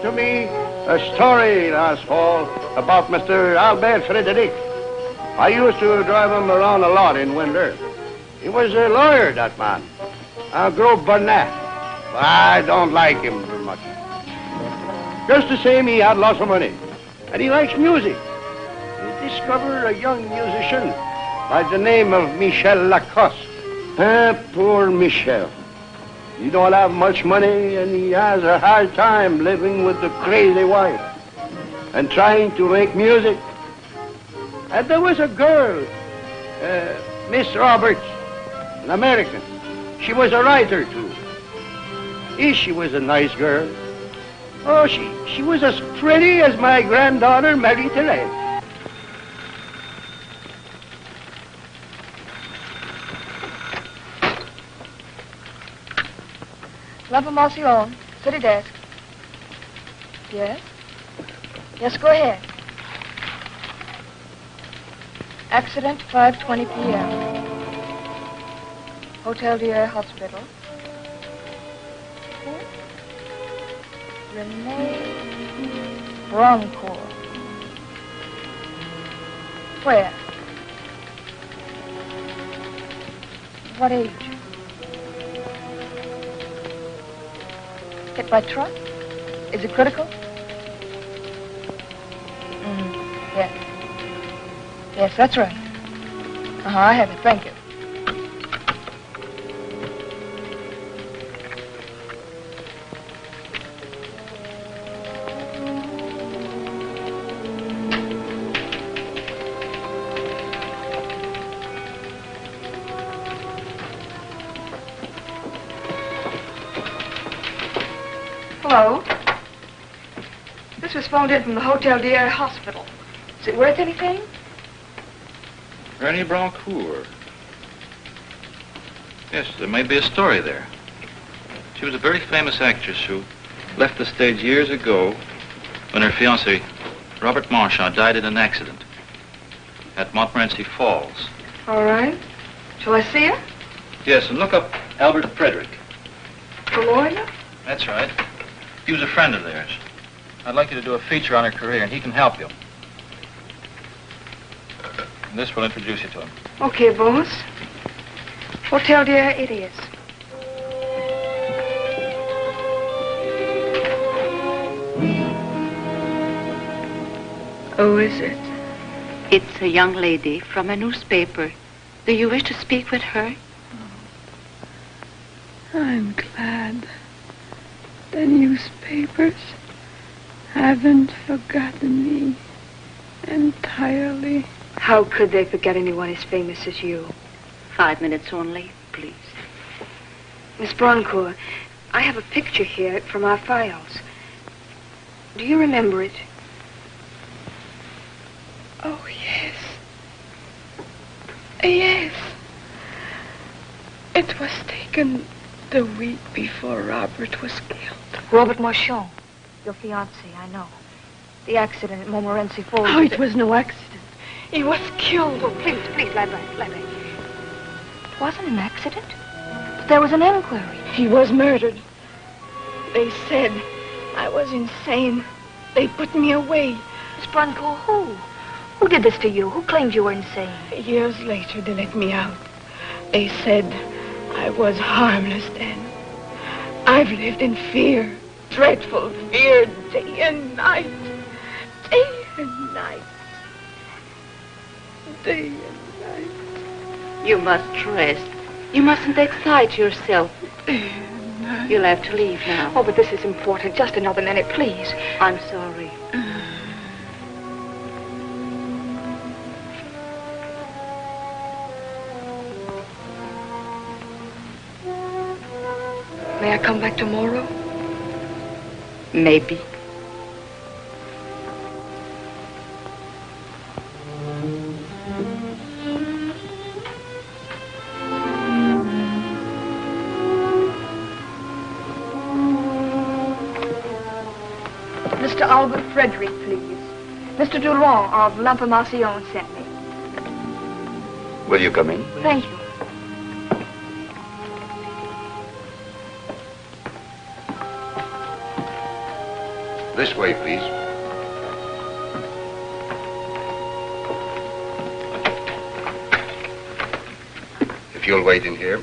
to me a story last fall about Mr. Albert Frederic. I used to drive him around a lot in winter. He was a lawyer, that man. A gros bonnet. But I don't like him very much. Just the same, he had lots of money. And he likes music. He discovered a young musician by the name of Michel Lacoste. Poor Michel. He don't have much money, and he has a hard time living with the crazy wife and trying to make music. And there was a girl, Miss Roberts, an American. She was a writer, too. She was a nice girl. Oh, she was as pretty as my granddaughter, Marie-Thérèse. L'information, city desk. Yes? Yes, go ahead. Accident, 5:20 p.m. Hotel Dieu Hospital. Renee Broncourt. Where? What age? Hit by truck? Is it critical? Yes. Yes, that's right. I have it. Thank you. Hello? This was phoned in from the Hotel Dieu Hospital. Is it worth anything? Rennie Broncourt. Yes, there may be a story there. She was a very famous actress who left the stage years ago when her fiancé, Robert Marchand, died in an accident at Montmorency Falls. All right. Shall I see her? Yes, and look up Albert Frederick. The lawyer? That's right. He was a friend of theirs. I'd like you to do a feature on her career, and he can help you. And this will introduce you to him. Okay, boss. Hotel Dieu it is. Oh, is it? It's a young lady from a newspaper. Do you wish to speak with her? I'm glad the newspapers haven't forgotten me entirely. How could they forget anyone as famous as you? 5 minutes only, please. Miss Broncourt, I have a picture here from our files. Do you remember it? Oh, yes. Yes. It was taken the week before Robert was killed. Robert Marchand, your fiancé, I know. The accident at Montmorency Falls. Oh, it was no accident. He was killed. Oh, please, lie back, lie back. It wasn't an accident. There was an inquiry. He was murdered. They said I was insane. They put me away. Miss Broncourt, who? Who did this to you? Who claimed you were insane? Years later, they let me out. They said I was harmless then. I've lived in fear, dreadful fear, day and night. Day and night. Day and night. You must rest. You mustn't excite yourself. Day and night. You'll have to leave now. Oh, but this is important. Just another minute, please. I'm sorry. May I come back tomorrow? Maybe. Mr. Albert Frederick, please. Mr. Durand of L'Information sent me. Will you come in? Thank you. This way, please. If you'll wait in here.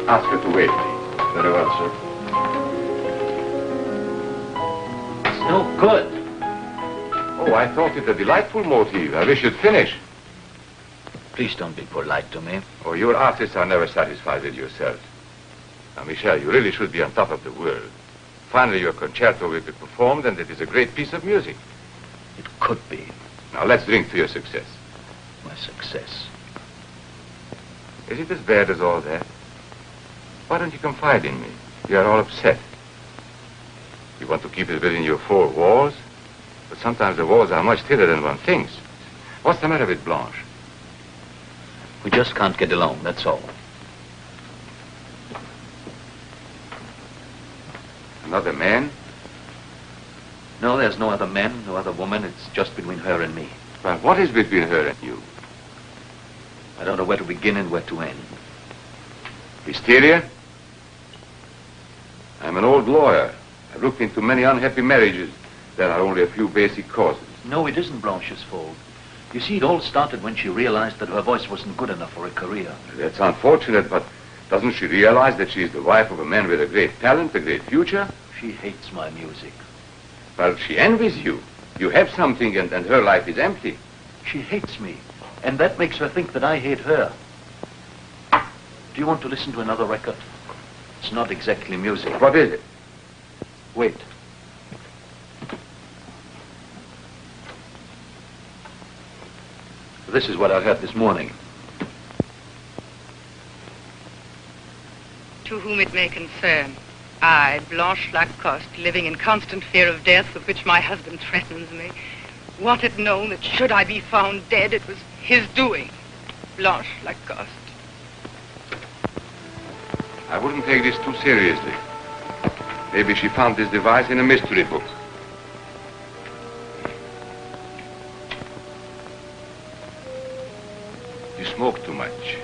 Ask her to wait, please. Very well, sir. It's no good. Oh, I thought it a delightful motif. I wish you'd finish. Please don't be polite to me. Oh, your artists are never satisfied with yourselves. Now, Michel, you really should be on top of the world. Finally, your concerto will be performed, and it is a great piece of music. It could be Now, let's drink to your success. my success. Is it as bad as all that? Why don't you confide in me? You are all upset. You want to keep it within your four walls, but sometimes the walls are much thinner than one thinks. What's the matter with Blanche? We just can't get along, that's all. Another man? No, there's no other man, no other woman. It's just between her and me. Well, what is between her and you? I don't know where to begin and where to end. Hysteria? I'm an old lawyer. I've looked into many unhappy marriages. There are only a few basic causes. No, it isn't Blanche's fault. You see, it all started when she realized that her voice wasn't good enough for a career. That's unfortunate, but doesn't she realize that she's the wife of a man with a great talent, a great future? She hates my music. Well, she envies you. You have something, and her life is empty. She hates me, and that makes her think that I hate her. Do you want to listen to another record? It's not exactly music. What is it? Wait. This is what I heard this morning. To whom it may concern, I, Blanche Lacoste, living in constant fear of death, with which my husband threatens me, want it known that should I be found dead, it was his doing. Blanche Lacoste. I wouldn't take this too seriously. Maybe she found this device in a mystery book. You smoke too much.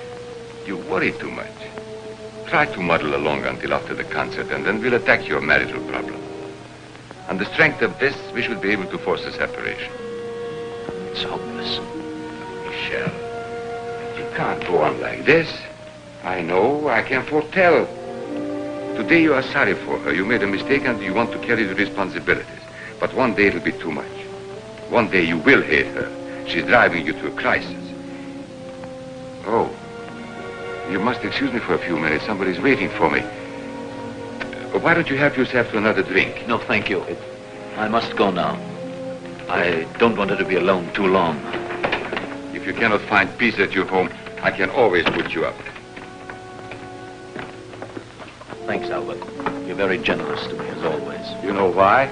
You worry too much. Try to muddle along until after the concert, and then we'll attack your marital problem. On the strength of this, we should be able to force a separation. It's hopeless. Michel, you can't go on like this. I know, I can foretell. Today you are sorry for her. You made a mistake and you want to carry the responsibilities. But one day it'll be too much. One day you will hate her. She's driving you to a crisis. Oh, you must excuse me for a few minutes. Somebody's waiting for me. Why don't you help yourself to another drink? No, thank you. I must go now. I don't want her to be alone too long. If you cannot find peace at your home, I can always put you up. Thanks, Albert. You're very generous to me, as always. You know why?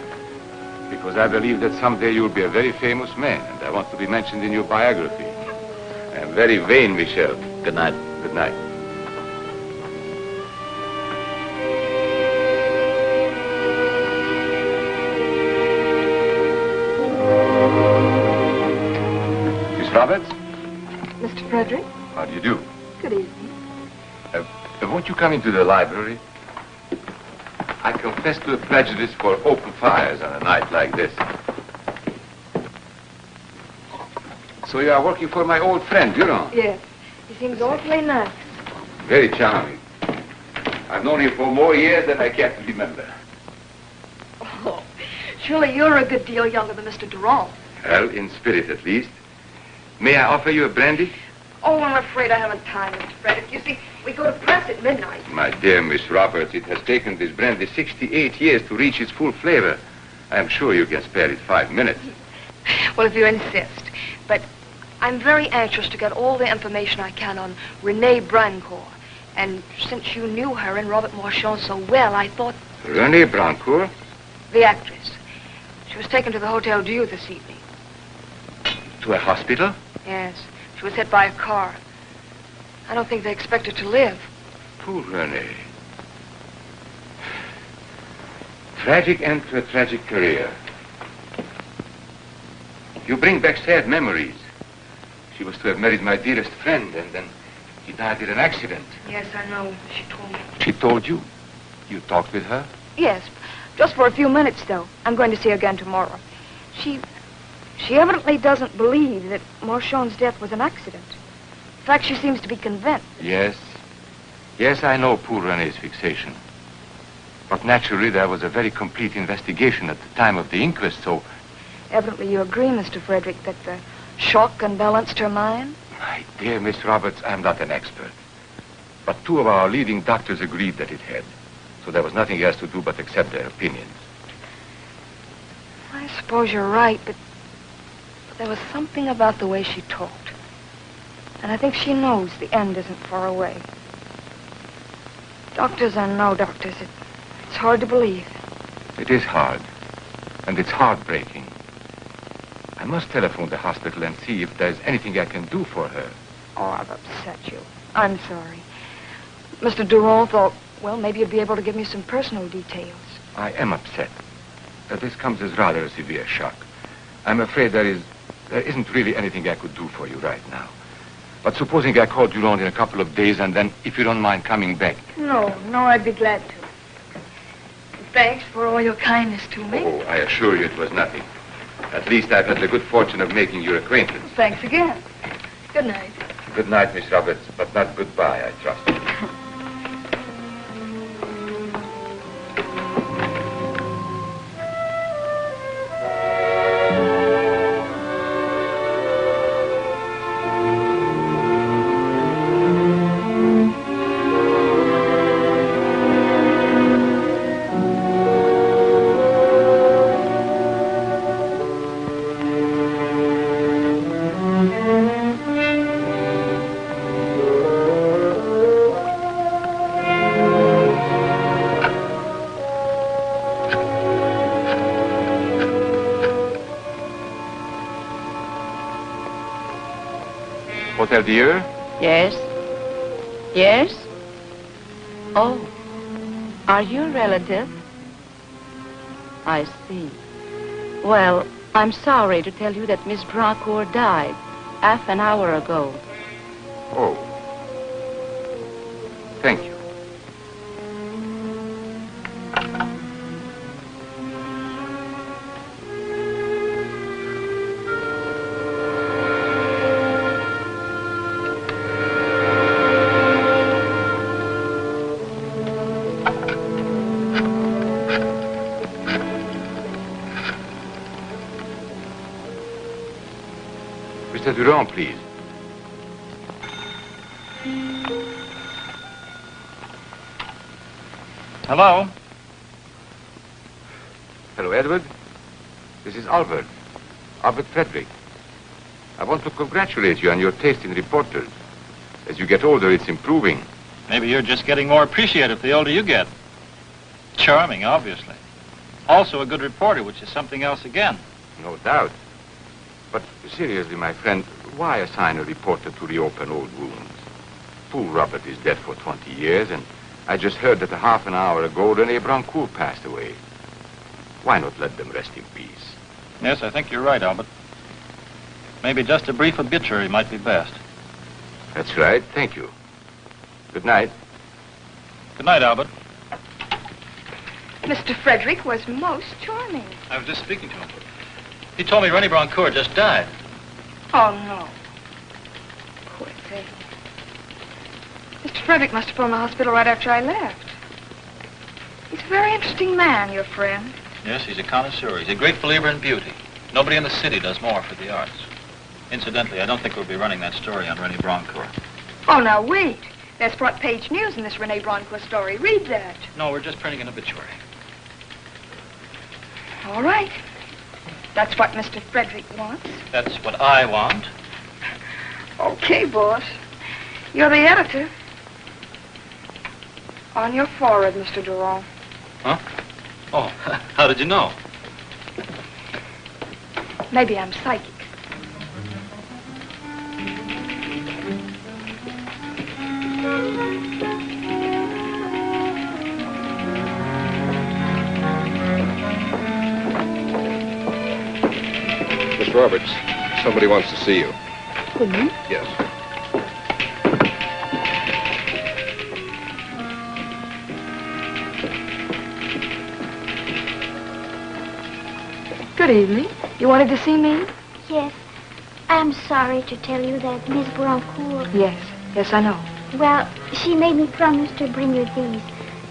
Because I believe that someday you'll be a very famous man, and I want to be mentioned in your biography. I am very vain, Michel. Good night. Good night. Miss Roberts? Mr. Frederick, How do you do? good evening. Won't you come into the library? I confess to a prejudice for open fires on a night like this. So you are working for my old friend, Durand? Yes, he seems awfully nice. Very charming. I've known him for more years than I care to remember. Oh, surely you're a good deal younger than Mr. Durand. Well, in spirit at least. May I offer you a brandy? Oh, I'm afraid I haven't time, Mr. Frederick. You see, we go to press at midnight. My dear Miss Roberts, it has taken this brandy 68 years to reach its full flavor. I am sure you can spare it 5 minutes. Well, if you insist. But I'm very anxious to get all the information I can on Renee Brancourt. And since you knew her and Robert Marchand so well, I thought... Renee Brancourt? The actress. She was taken to the Hotel Dieu this evening. To a hospital? Yes. She was hit by a car. I don't think they expect her to live. Poor Renee. Tragic end to a tragic career. You bring back sad memories. She was to have married my dearest friend, and then he died in an accident. Yes, I know. She told me. She told you? You talked with her? Yes, just for a few minutes, though. I'm going to see her again tomorrow. She evidently doesn't believe that Marchand's death was an accident. In fact, she seems to be convinced. Yes. Yes, I know poor Renee's fixation. But naturally, there was a very complete investigation at the time of the inquest, so... Evidently, you agree, Mr. Frederick, that the shock unbalanced her mind? My dear Miss Roberts, I'm not an expert. But two of our leading doctors agreed that it had. So there was nothing else to do but accept their opinions. I suppose you're right, but there was something about the way she talked. And I think she knows the end isn't far away. Doctors or no doctors, it's hard to believe. It is hard. And it's heartbreaking. I must telephone the hospital and see if there's anything I can do for her. Oh, I've upset you. I'm sorry. Mr. Durand thought, well, maybe you'd be able to give me some personal details. I am upset. This comes as rather a severe shock. I'm afraid there isn't really anything I could do for you right now. But supposing I called Durand in a couple of days, and then, if you don't mind coming back. No, I'd be glad to. Thanks for all your kindness to me. Oh, I assure you it was nothing. At least I've had the good fortune of making your acquaintance. Thanks again. Good night. Good night, Miss Roberts, but not goodbye, I trust. Hotel Dieu? Yes? Yes? Oh, are you a relative? I see. Well, I'm sorry to tell you that Miss Broncourt died half an hour ago. Oh. Thank you. Mr. Durand, please. Hello? Hello, Edward. This is Albert. Albert Frederick. I want to congratulate you on your taste in reporters. As you get older, it's improving. Maybe you're just getting more appreciative the older you get. Charming, obviously. Also a good reporter, which is something else again. No doubt. But seriously, my friend, why assign a reporter to reopen old wounds? Poor Robert is dead for 20 years, and I just heard that a half an hour ago, René Broncourt passed away. Why not let them rest in peace? Yes, I think you're right, Albert. Maybe just a brief obituary might be best. That's right. Thank you. Good night. Good night, Albert. Mr. Frederick was most charming. I was just speaking to him. He told me René Broncourt just died. Oh, no. Poor thing. Mr. Frederick must have phoned the hospital right after I left. He's a very interesting man, your friend. Yes, he's a connoisseur. He's a great believer in beauty. Nobody in the city does more for the arts. Incidentally, I don't think we'll be running that story on René Broncourt. Oh, now wait. There's front page news in this René Broncourt story. Read that. No, we're just printing an obituary. All right. That's what Mr. Frederick wants. That's what I want. Okay, boss. You're the editor. On your forehead, Mr. Durand. Huh? Oh, how did you know? Maybe I'm psychic. Miss Roberts, somebody wants to see you. For me? Yes. Good evening. You wanted to see me? Yes. I'm sorry to tell you that Miss Broncourt... Yes, I know. Well, she made me promise to bring you these.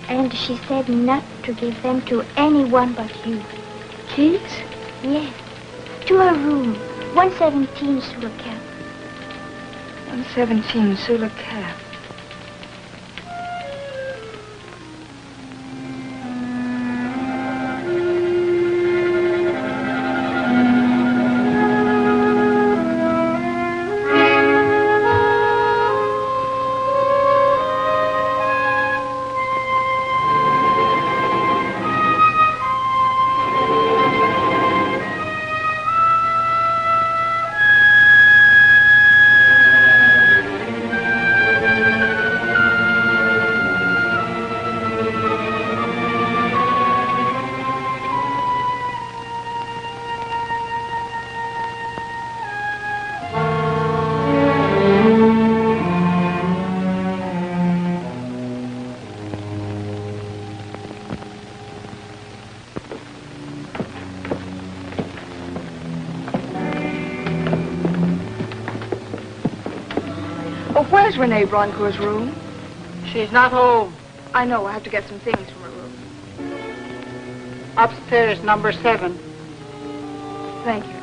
And she said not to give them to anyone but you. Keys? Yes. To her room. 117 sous le cap. 117 sous le cap. Where's Renee Broncourt's room? She's not home. I know. I have to get some things from her room. Upstairs, number 7. Thank you.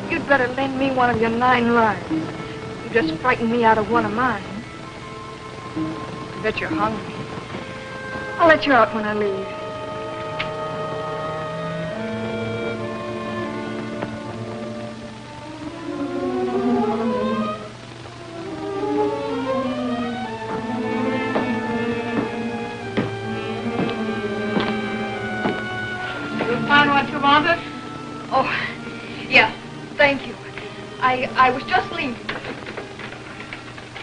You'd better lend me one of your 9 lives. You just frightened me out of one of mine. I bet you're hungry. I'll let you out when I leave. want it? Oh, yeah, thank you. I was just leaving.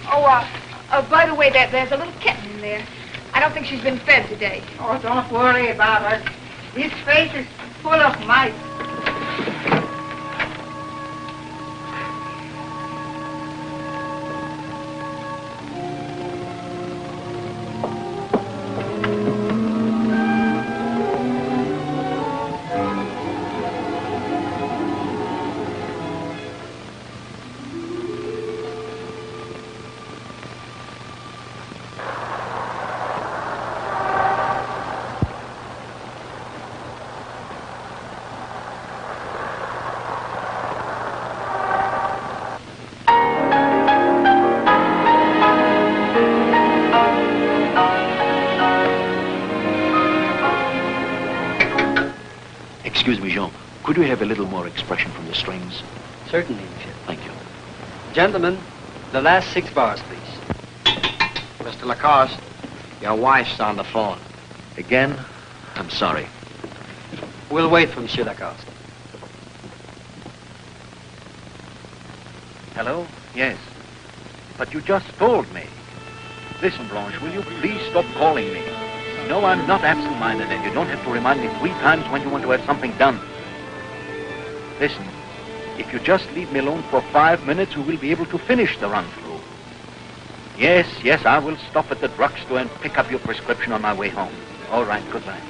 Oh, by the way, there's a little kitten in there. I don't think she's been fed today. Oh, don't worry about her. His face is full of mice. Excuse me, Jean. Could we have a little more expression from the strings? Certainly, monsieur. Thank you. Gentlemen, the last 6 bars, please. Mr. Lacoste, your wife's on the phone. Again? I'm sorry. We'll wait for Monsieur Lacoste. Hello? Yes. But you just told me. Listen, Blanche, will you please stop calling me? No, I'm not absent-minded, and you don't have to remind me 3 times when you want to have something done. Listen, if you just leave me alone for 5 minutes, we will be able to finish the run-through. Yes, I will stop at the drugstore and pick up your prescription on my way home. All right, goodbye.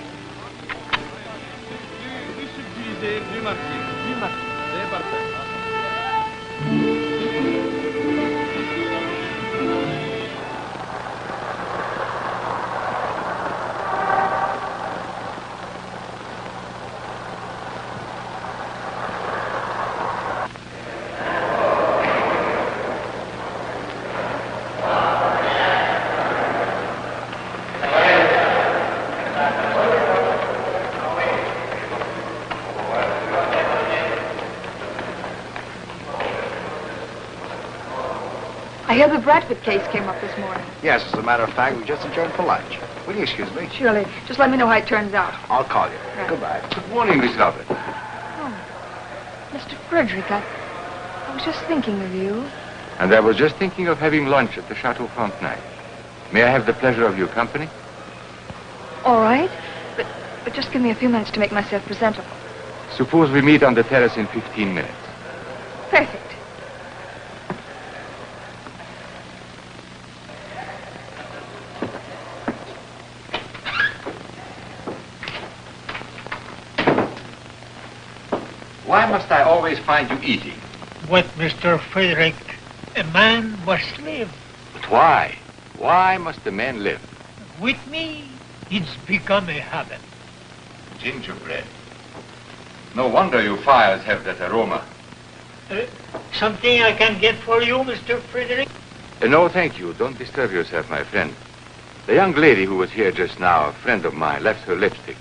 I hear the Bradford case came up this morning. Yes, as a matter of fact, we just adjourned for lunch. Will you excuse me? Surely. Just let me know how it turns out. I'll call you. Right. Goodbye. Good morning, Miss Robert. Oh, Mr. Frederick, I was just thinking of you. And I was just thinking of having lunch at the Chateau Frontenac. May I have the pleasure of your company? All right. But just give me a few minutes to make myself presentable. Suppose we meet on the terrace in 15 minutes. Perfect. Why must I always find you eating? But, Mr. Frederick, a man must live. But why? Why must a man live? With me, it's become a habit. Gingerbread. No wonder your fires have that aroma. Something I can get for you, Mr. Frederick? No, thank you. Don't disturb yourself, my friend. The young lady who was here just now, a friend of mine, left her lipstick.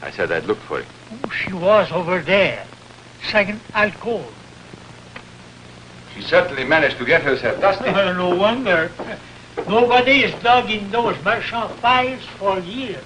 I said I'd look for it. Oh, she was over there. Second, I'll call. She certainly managed to get herself dusty. No wonder. Nobody has dug in those merchant files for years.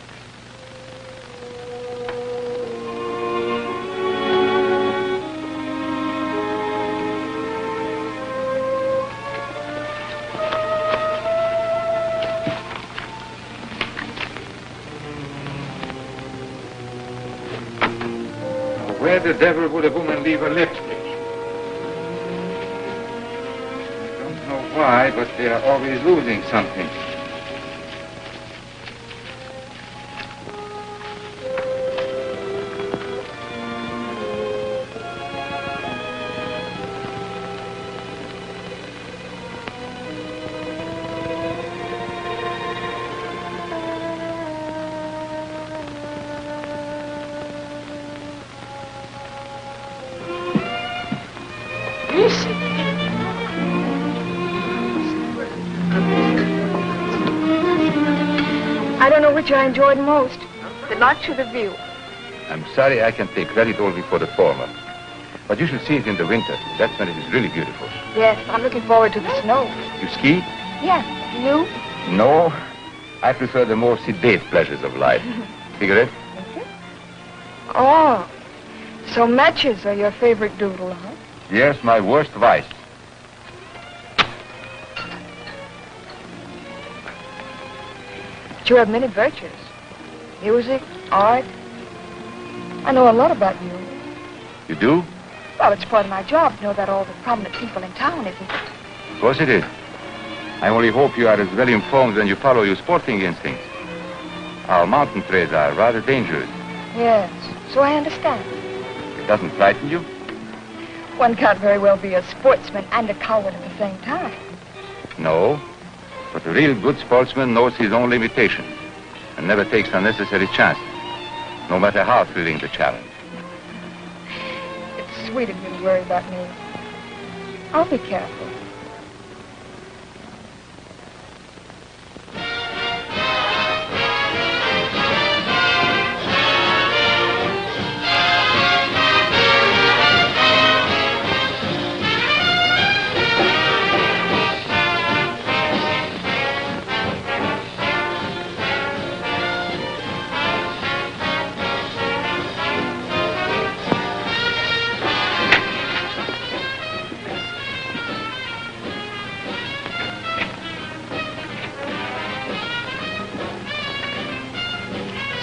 Where the devil would a woman leave her lipstick? I don't know why, but they are always losing something. I don't know which I enjoyed most, the lunch or the view. I'm sorry I can take credit only for the former. But you should see it in the winter. That's when it is really beautiful. Yes, I'm looking forward to the snow. You ski? Yes, you? No. I prefer the more sedate pleasures of life. Cigarette? Oh, So matches are your favorite doodle, huh? Yes, my worst vice. But you have many virtues. Music, art. I know a lot about you. You do? Well, it's part of my job to know about all the prominent people in town, isn't it? Of course it is. I only hope you are as well informed when you follow your sporting instincts. Our mountain trails are rather dangerous. Yes, so I understand. It doesn't frighten you? One can't very well be a sportsman and a coward at the same time. No. But a real good sportsman knows his own limitations and never takes unnecessary chances, no matter how thrilling the challenge. It's sweet of you to worry about me. I'll be careful.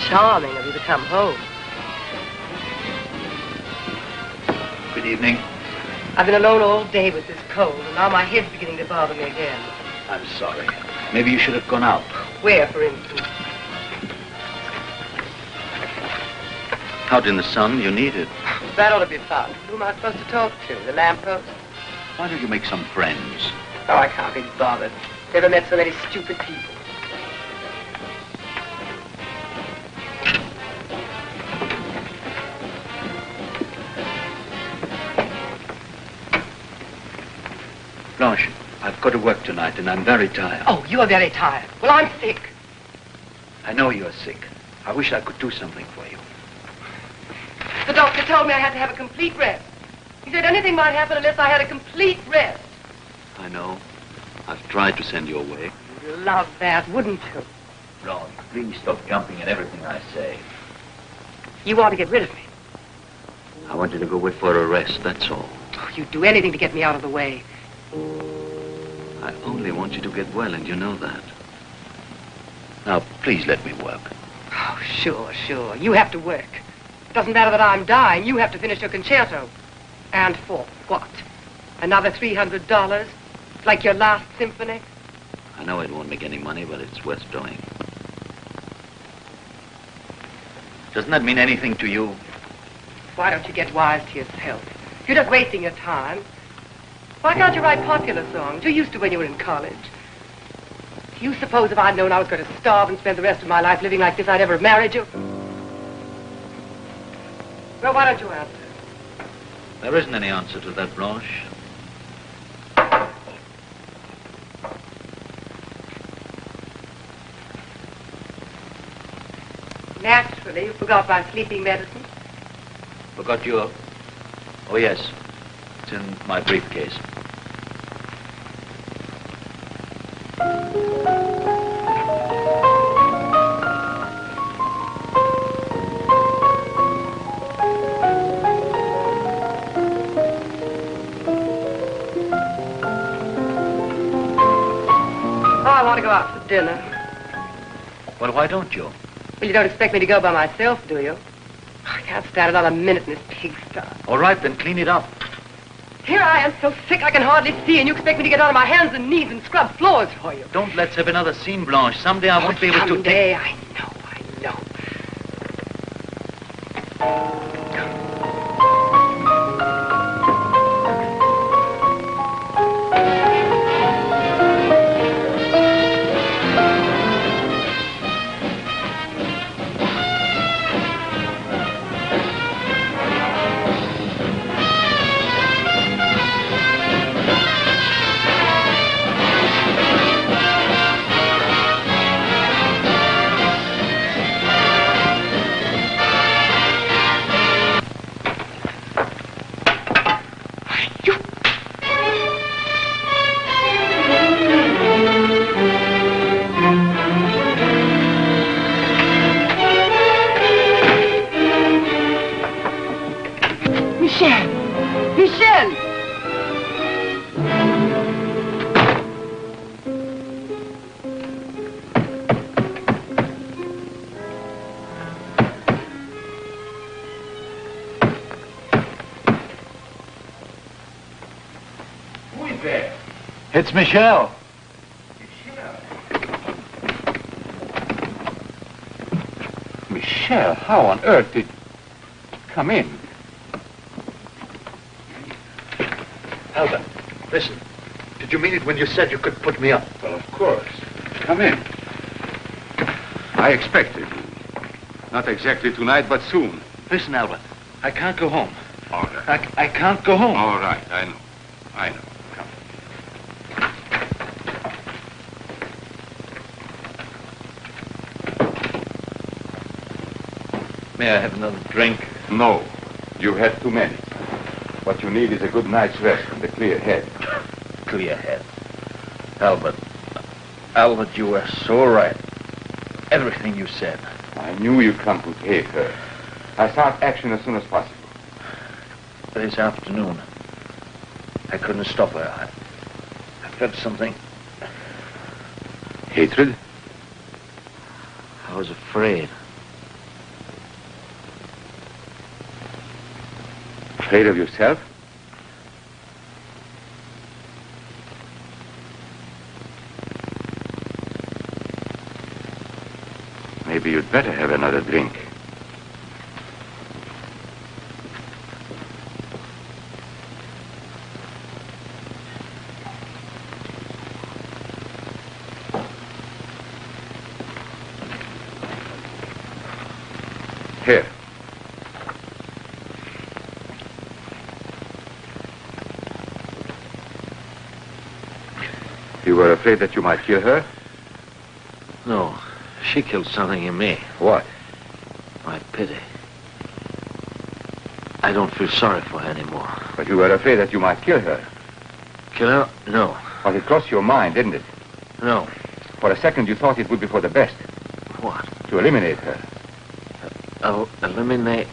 Charming of you to come home. Good evening. I've been alone all day with this cold, and now my head's beginning to bother me again. I'm sorry. Maybe you should have gone out. Where, for instance? Out in the sun, you need it. That ought to be fun. Who am I supposed to talk to? The lamppost? Why don't you make some friends? Oh, I can't be bothered. Never met so many stupid people. Blanche, I've got to work tonight, and I'm very tired. Oh, you are very tired. Well, I'm sick. I know you're sick. I wish I could do something for you. The doctor told me I had to have a complete rest. He said anything might happen unless I had a complete rest. I know. I've tried to send you away. You'd love that, wouldn't you? Blanche, please stop jumping at everything I say. You want to get rid of me. I want you to go away for a rest, that's all. Oh, you'd do anything to get me out of the way. I only want you to get well, and you know that. Now, please let me work. Oh, sure. You have to work. Doesn't matter that I'm dying. You have to finish your concerto. And for what? Another $300? Like your last symphony? I know it won't make any money, but it's worth doing. Doesn't that mean anything to you? Why don't you get wise to yourself? You're just wasting your time. Why can't you write popular songs? You used to when you were in college. Do you suppose if I'd known I was going to starve and spend the rest of my life living like this, I'd ever have married you? Well, why don't you answer? There isn't any answer to that, Blanche. Naturally, you forgot my sleeping medicine. Forgot your... Oh, yes. It's in my briefcase. Oh, I want to go out for dinner. Well, why don't you? Well, you don't expect me to go by myself, do you? I can't stand another minute in this pigsty. All right, then clean it up. Here I am so sick I can hardly see, and you expect me to get on my hands and knees and scrub floors for you. Don't let's have another scene, Blanche. Someday I won't be able to... Someday, I know. It's Michelle. Michelle, how on earth did... Come in. Albert, listen. Did you mean it when you said you could put me up? Well, of course. Come in. I expected you. Not exactly tonight, but soon. Listen, Albert. I can't go home. All right. I can't go home. All right, I know. I know. Come. May I have another drink? No. You had too many. What you need is a good night's rest and a clear head. Clear head. Albert, you were so right. Everything you said. I knew you'd come to take her. I start action as soon as possible. This afternoon, I couldn't stop her. I felt something. Hatred? I was afraid. Afraid of yourself? Maybe you'd better have another drink. Here. You were afraid that you might kill her? No, she killed something in me. What? My pity. I don't feel sorry for her anymore. But you were afraid that you might kill her. Kill her? No. But it crossed your mind, didn't it? No. For a second you thought it would be for the best. What? To eliminate her. Eliminate.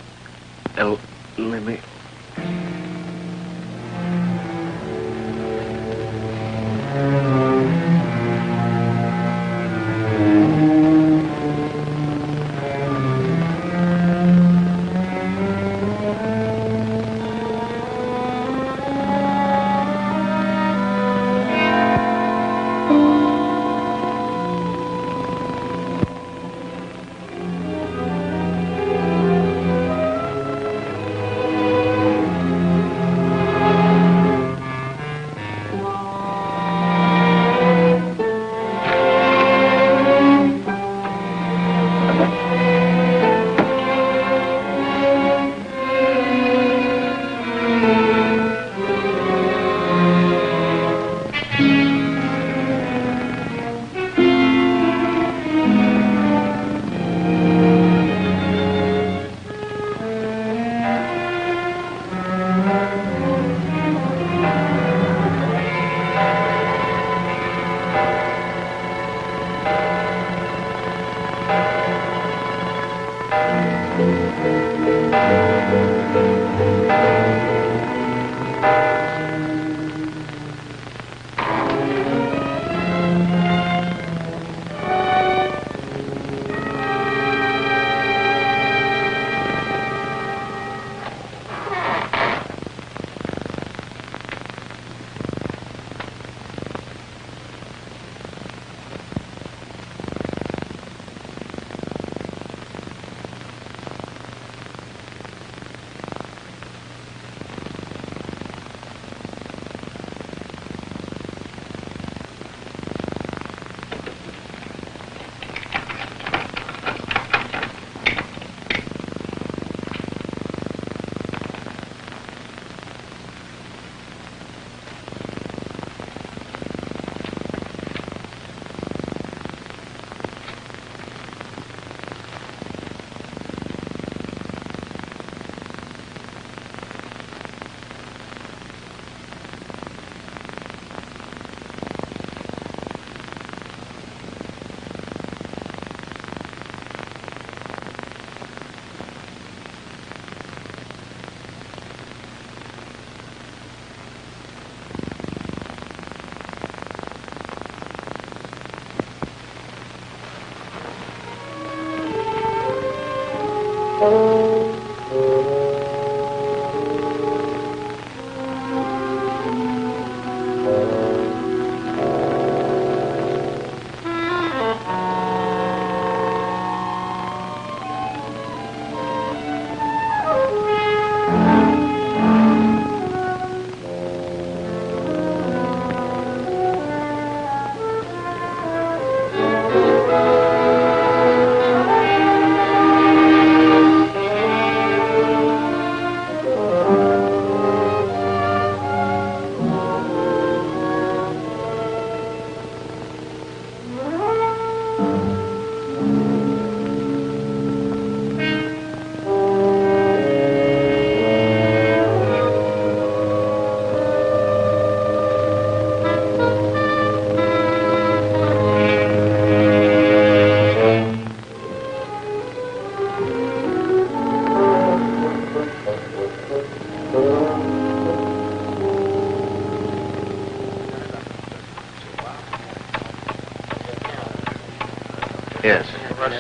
Yes.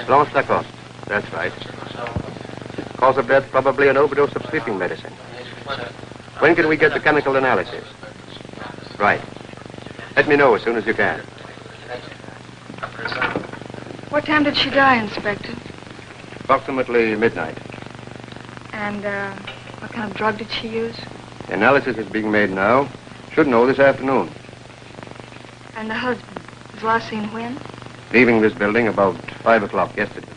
Blanche Lacoste. That's right. Cause of death, probably an overdose of sleeping medicine. When can we get the chemical analysis? Right. Let me know as soon as you can. What time did she die, Inspector? Approximately midnight. And, what kind of drug did she use? The analysis is being made now. Should know this afternoon. And the husband was last seen when? Leaving this building about 5 o'clock yesterday.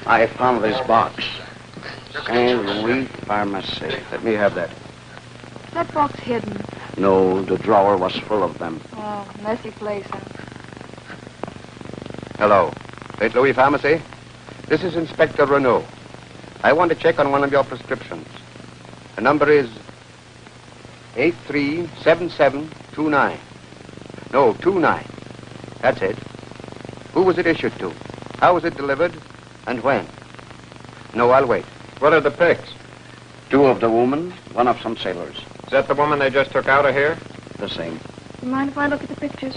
I found this box. Saint Louis Pharmacy. Let me have that. Is that box hidden? No, the drawer was full of them. Oh, messy place, huh? Hello. St. Louis Pharmacy? This is Inspector Renault. I want to check on one of your prescriptions. The number is 837729. No, 29. That's it. Who was it issued to? How was it delivered? And when? No, I'll wait. What are the pics? 2 of the woman, 1 of some sailors. Is that the woman they just took out of here? The same. You mind if I look at the pictures?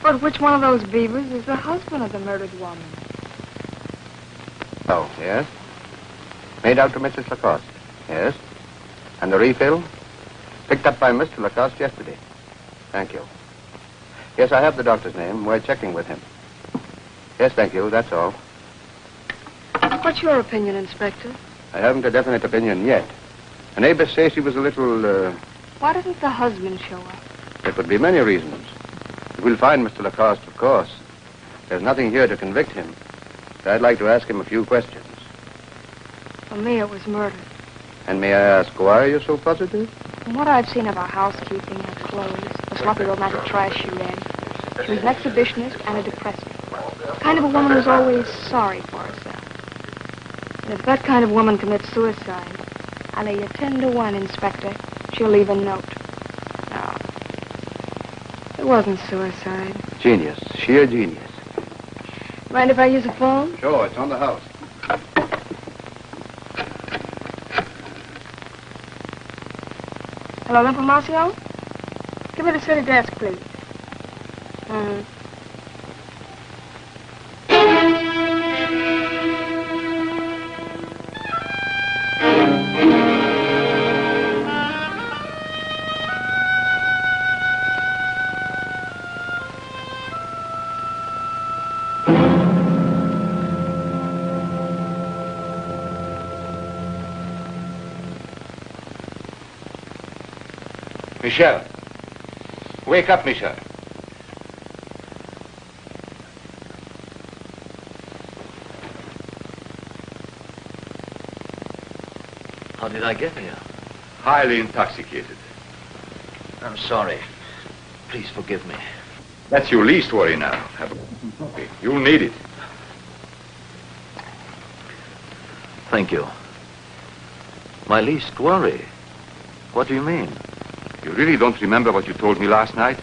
But which one of those beavers is the husband of the murdered woman? Oh, yes? Made out to Mrs. Lacoste. Yes. And the refill? Picked up by Mr. Lacoste yesterday. Thank you. Yes, I have the doctor's name. We're checking with him. Yes, thank you. That's all. What's your opinion, Inspector? I haven't a definite opinion yet. The neighbors say she was a little, Why didn't the husband show up? There could be many reasons. We'll find Mr. Lacoste, of course. There's nothing here to convict him. But I'd like to ask him a few questions. For me, it was murder. And may I ask why you're so positive? From what I've seen of her housekeeping, her clothes, the sloppy romantic trash she read, she was an exhibitionist and a depressant. The kind of a woman who's always sorry for herself. And if that kind of woman commits suicide, I'll lay you 10 to 1, Inspector. She'll leave a note. No. It wasn't suicide. Genius. Sheer genius. Mind if I use the phone? Sure, it's on the house. Hello, Information? Give me the city desk, please. Mm-hmm. Michel. Wake up, Michel. How did I get here? Highly intoxicated. I'm sorry. Please forgive me. That's your least worry now. Have a coffee. You'll need it. Thank you. My least worry? What do you mean? You really don't remember what you told me last night?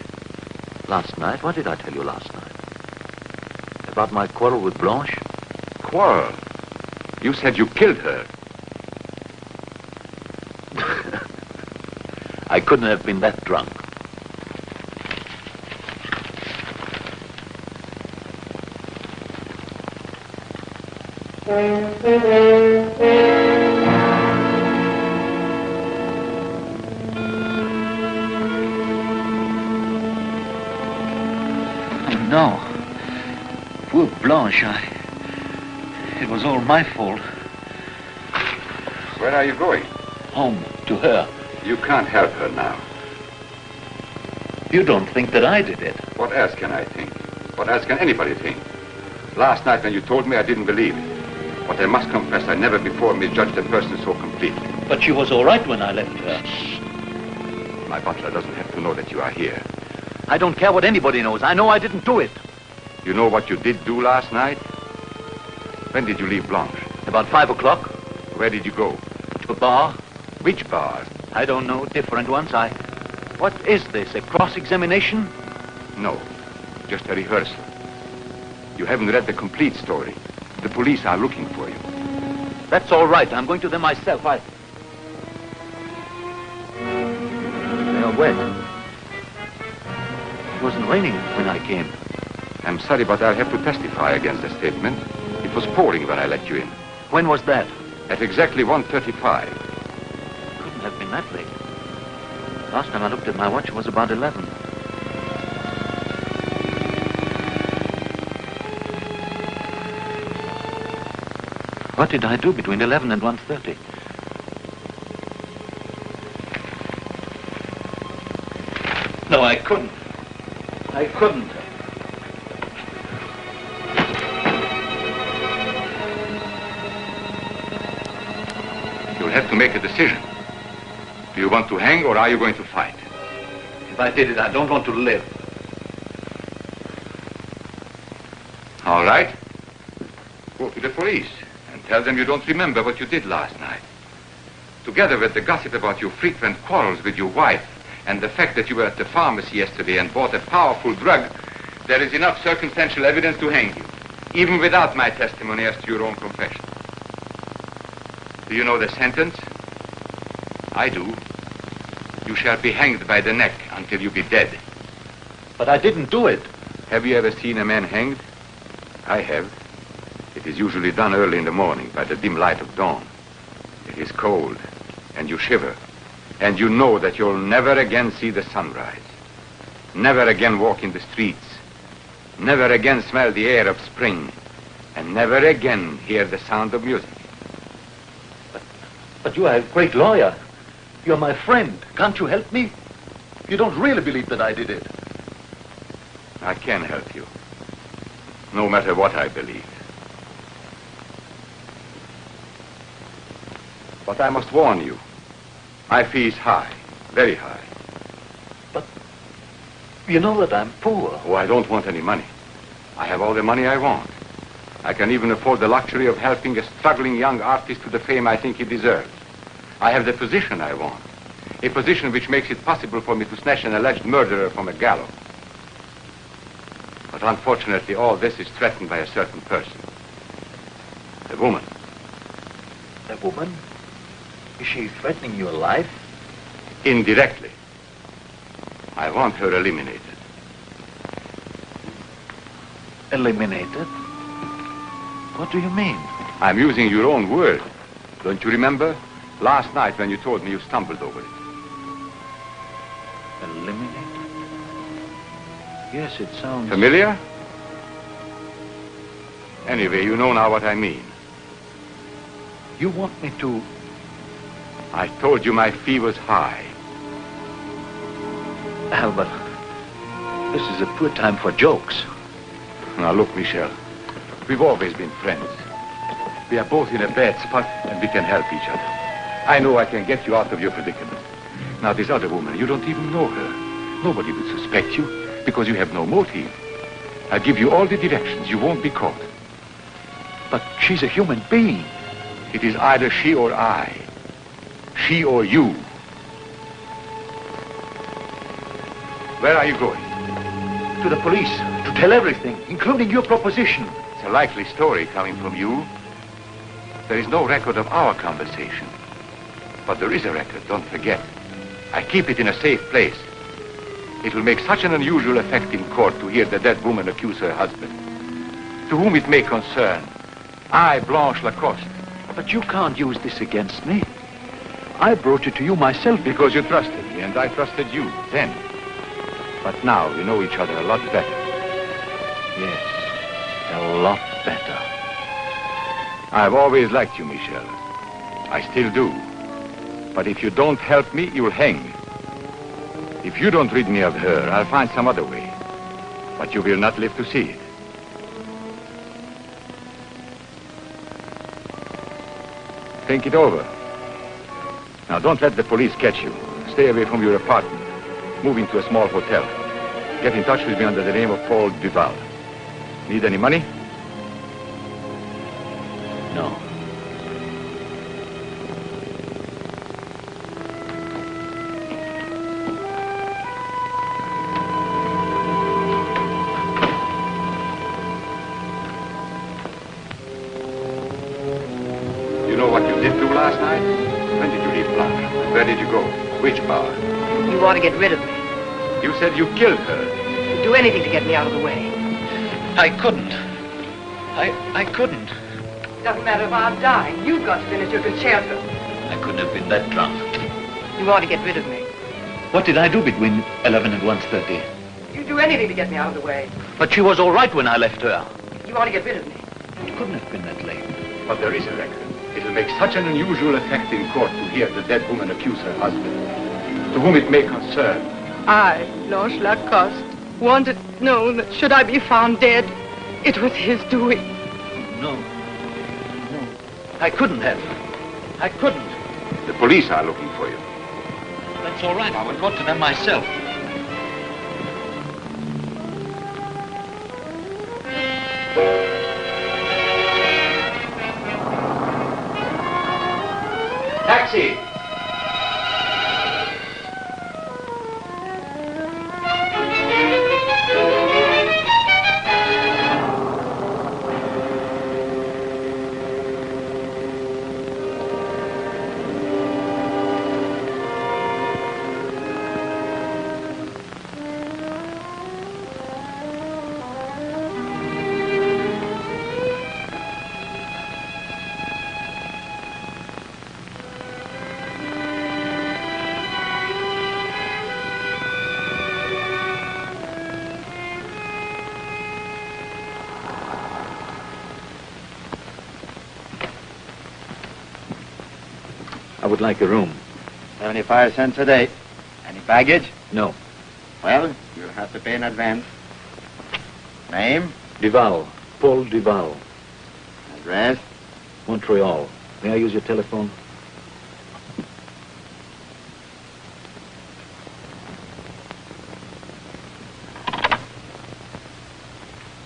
Last night? What did I tell you last night? About my quarrel with Blanche? Quarrel? You said you killed her. I couldn't have been that drunk. No. Poor Blanche, it was all my fault. Where are you going? Home, to her. You can't help her now. You don't think that I did it? What else can I think? What else can anybody think? Last night when you told me, I didn't believe it. But I must confess, I never before misjudged a person so completely. But she was all right when I left her. My butler doesn't have to know that you are here. I don't care what anybody knows. I know I didn't do it. You know what you did do last night? When did you leave Blanche? About 5 o'clock. Where did you go? To a bar. Which bar? I don't know. Different ones. What is this? A cross-examination? No. Just a rehearsal. You haven't read the complete story. The police are looking for you. That's all right. I'm going to them myself. They are wet. It wasn't raining when I came. I'm sorry, but I'll have to testify against the statement. It was pouring when I let you in. When was that? At exactly 1:35. Couldn't have been that late. Last time I looked at my watch, it was about 11. What did I do between 11 and 1:30? No, I couldn't. I couldn't. You'll have to make a decision. Do you want to hang or are you going to fight? If I did it, I don't want to live. All right. Go to the police and tell them you don't remember what you did last night. Together with the gossip about your frequent quarrels with your wife and the fact that you were at the pharmacy yesterday and bought a powerful drug, there is enough circumstantial evidence to hang you, even without my testimony as to your own confession. Do you know the sentence? I do. You shall be hanged by the neck until you be dead. But I didn't do it. Have you ever seen a man hanged? I have. It is usually done early in the morning by the dim light of dawn. It is cold, and you shiver, and you know that you'll never again see the sunrise, never again walk in the streets, never again smell the air of spring, and never again hear the sound of music. But you are a great lawyer. You're my friend. Can't you help me? You don't really believe that I did it. I can help you, no matter what I believe. But I must warn you, my fee is high, very high. But you know that I'm poor. Oh, I don't want any money. I have all the money I want. I can even afford the luxury of helping a struggling young artist to the fame I think he deserves. I have the position I want, a position which makes it possible for me to snatch an alleged murderer from a gallows. But unfortunately, all this is threatened by a certain person. A woman. A woman? Is she threatening your life? Indirectly. I want her eliminated. Eliminated? What do you mean? I'm using your own word. Don't you remember? Last night when you told me you stumbled over it. Eliminated? Yes, it sounds... Familiar? Anyway, you know now what I mean. You want me to... I told you my fee was high. Albert, this is a poor time for jokes. Now look, Michel, we've always been friends. We are both in a bad spot and we can help each other. I know I can get you out of your predicament. Now this other woman, you don't even know her. Nobody would suspect you because you have no motive. I'll give you all the directions. You won't be caught. But she's a human being. It is either she or I. She or you. Where are you going? To the police, to tell everything, including your proposition. It's a likely story coming from you. There is no record of our conversation. But there is a record, don't forget. I keep it in a safe place. It will make such an unusual effect in court to hear the dead woman accuse her husband. To whom it may concern, I, Blanche Lacoste. But you can't use this against me. I brought it to you myself. Because you trusted me, and I trusted you then. But now you know each other a lot better. Yes, a lot better. I've always liked you, Michel. I still do. But if you don't help me, you'll hang. If you don't rid me of her, I'll find some other way. But you will not live to see it. Think it over. Now, don't let the police catch you. Stay away from your apartment. Move into a small hotel. Get in touch with me under the name of Paul Duval. Need any money? No. You know what you did do last night? When did you leave Blanche? Where did you go? Which bar? You want to get rid of me. You said you killed her. You'd do anything to get me out of the way. I couldn't. I couldn't. Doesn't matter if I'm dying. You've got to finish your concerto. I couldn't have been that drunk. You want to get rid of me. What did I do between 11 and 1:30? You'd do anything to get me out of the way. But she was all right when I left her. You want to get rid of me. It couldn't have been that late. But there is a record. It'll make such an unusual effect in court to hear the dead woman accuse her husband, to whom it may concern. I, Blanche Lacoste, wanted to know that should I be found dead, it was his doing. No. I couldn't have. I couldn't. The police are looking for you. That's all right. I will go to them myself. Taxi! I would like a room. 75 cents a day. Any baggage? No. Well, you'll have to pay in advance. Name? Duval. Paul Duval. Address? Montreal. May I use your telephone?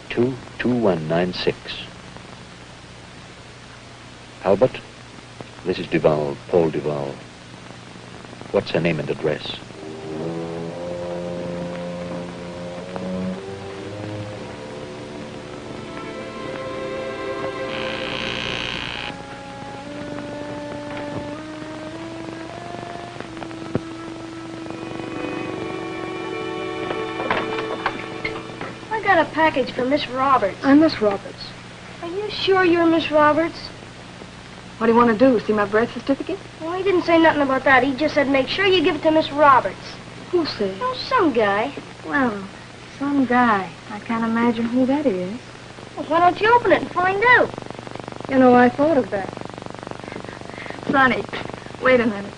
Two 2196. Albert? This is Duval, Paul Duval. What's her name and address? I got a package from Miss Roberts. I'm Miss Roberts. Are you sure you're Miss Roberts? What do you want to do? See my birth certificate? Well, he didn't say nothing about that. He just said make sure you give it to Miss Roberts. Who said? Oh, some guy. Well, some guy. I can't imagine who that is. Well, why don't you open it and find out? You know, I thought of that. Sonny, wait a minute.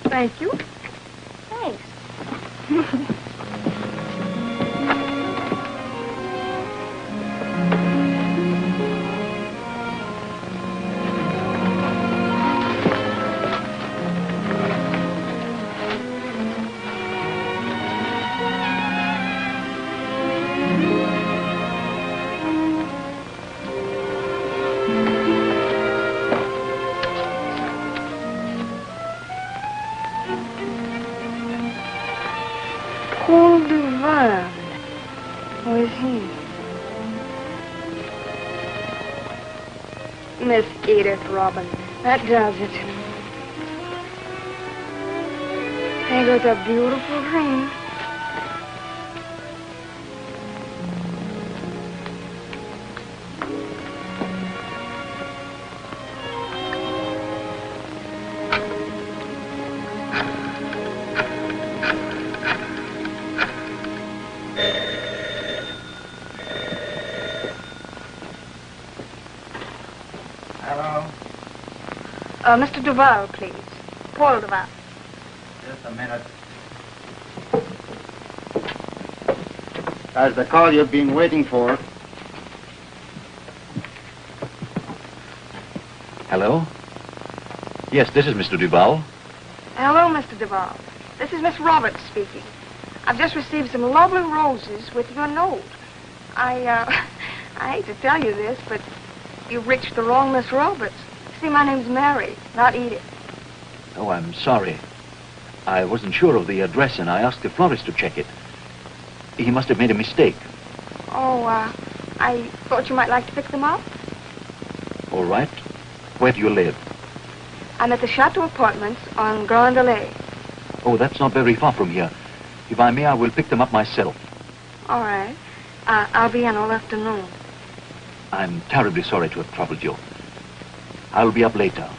Thank you. Thanks. Paul Duval. Who is he? Miss Edith Robin. That does it. Ain't it a beautiful dream? Mr. Duval, please. Paul Duval. Just a minute. That's the call you've been waiting for. Hello? Yes, this is Mr. Duval. Hello, Mr. Duval. This is Miss Roberts speaking. I've just received some lovely roses with your note. I hate to tell you this, but you've reached the wrong Miss Roberts. See, my name's Mary, not Edith. Oh, I'm sorry. I wasn't sure of the address, and I asked the florist to check it. He must have made a mistake. Oh, I thought you might like to pick them up. All right. Where do you live? I'm at the Chateau Apartments on Grand Allée. Oh, that's not very far from here. If I may, I will pick them up myself. All right. I'll be in all afternoon. I'm terribly sorry to have troubled you. I'll be up later.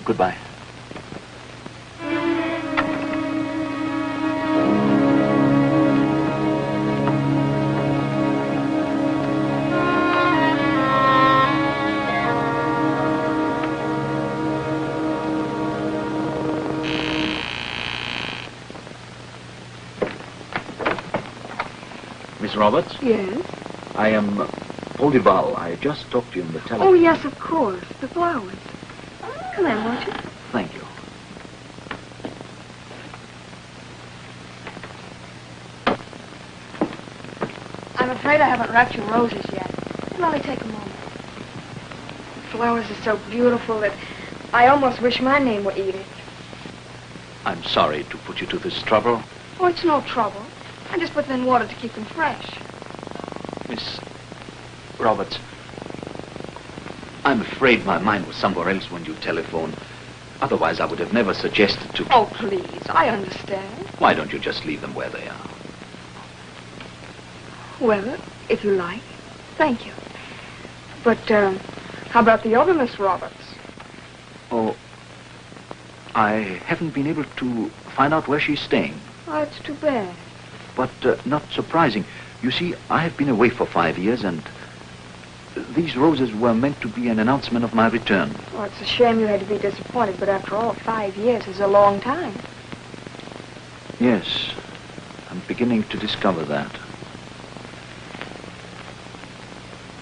Goodbye. Miss Roberts? Yes? I am Paul Duval. I just talked to you on the telephone. Oh, yes, of course. The flowers. Come in, won't you? Thank you. I'm afraid I haven't wrapped your roses yet. It'll only take a moment. The flowers are so beautiful that I almost wish my name were Edith. I'm sorry to put you to this trouble. Oh, it's no trouble. I just put them in water to keep them fresh. Miss Roberts, I'm afraid my mind was somewhere else when you telephoned. Otherwise, I would have never suggested to... Oh, please, I understand. Why don't you just leave them where they are? Well, if you like. Thank you. But, how about the other Miss Roberts? Oh, I haven't been able to find out where she's staying. Oh, it's too bad. But not surprising. You see, I have been away for 5 years, and these roses were meant to be an announcement of my return. Oh, it's a shame you had to be disappointed, but after all, 5 years is a long time. Yes, I'm beginning to discover that.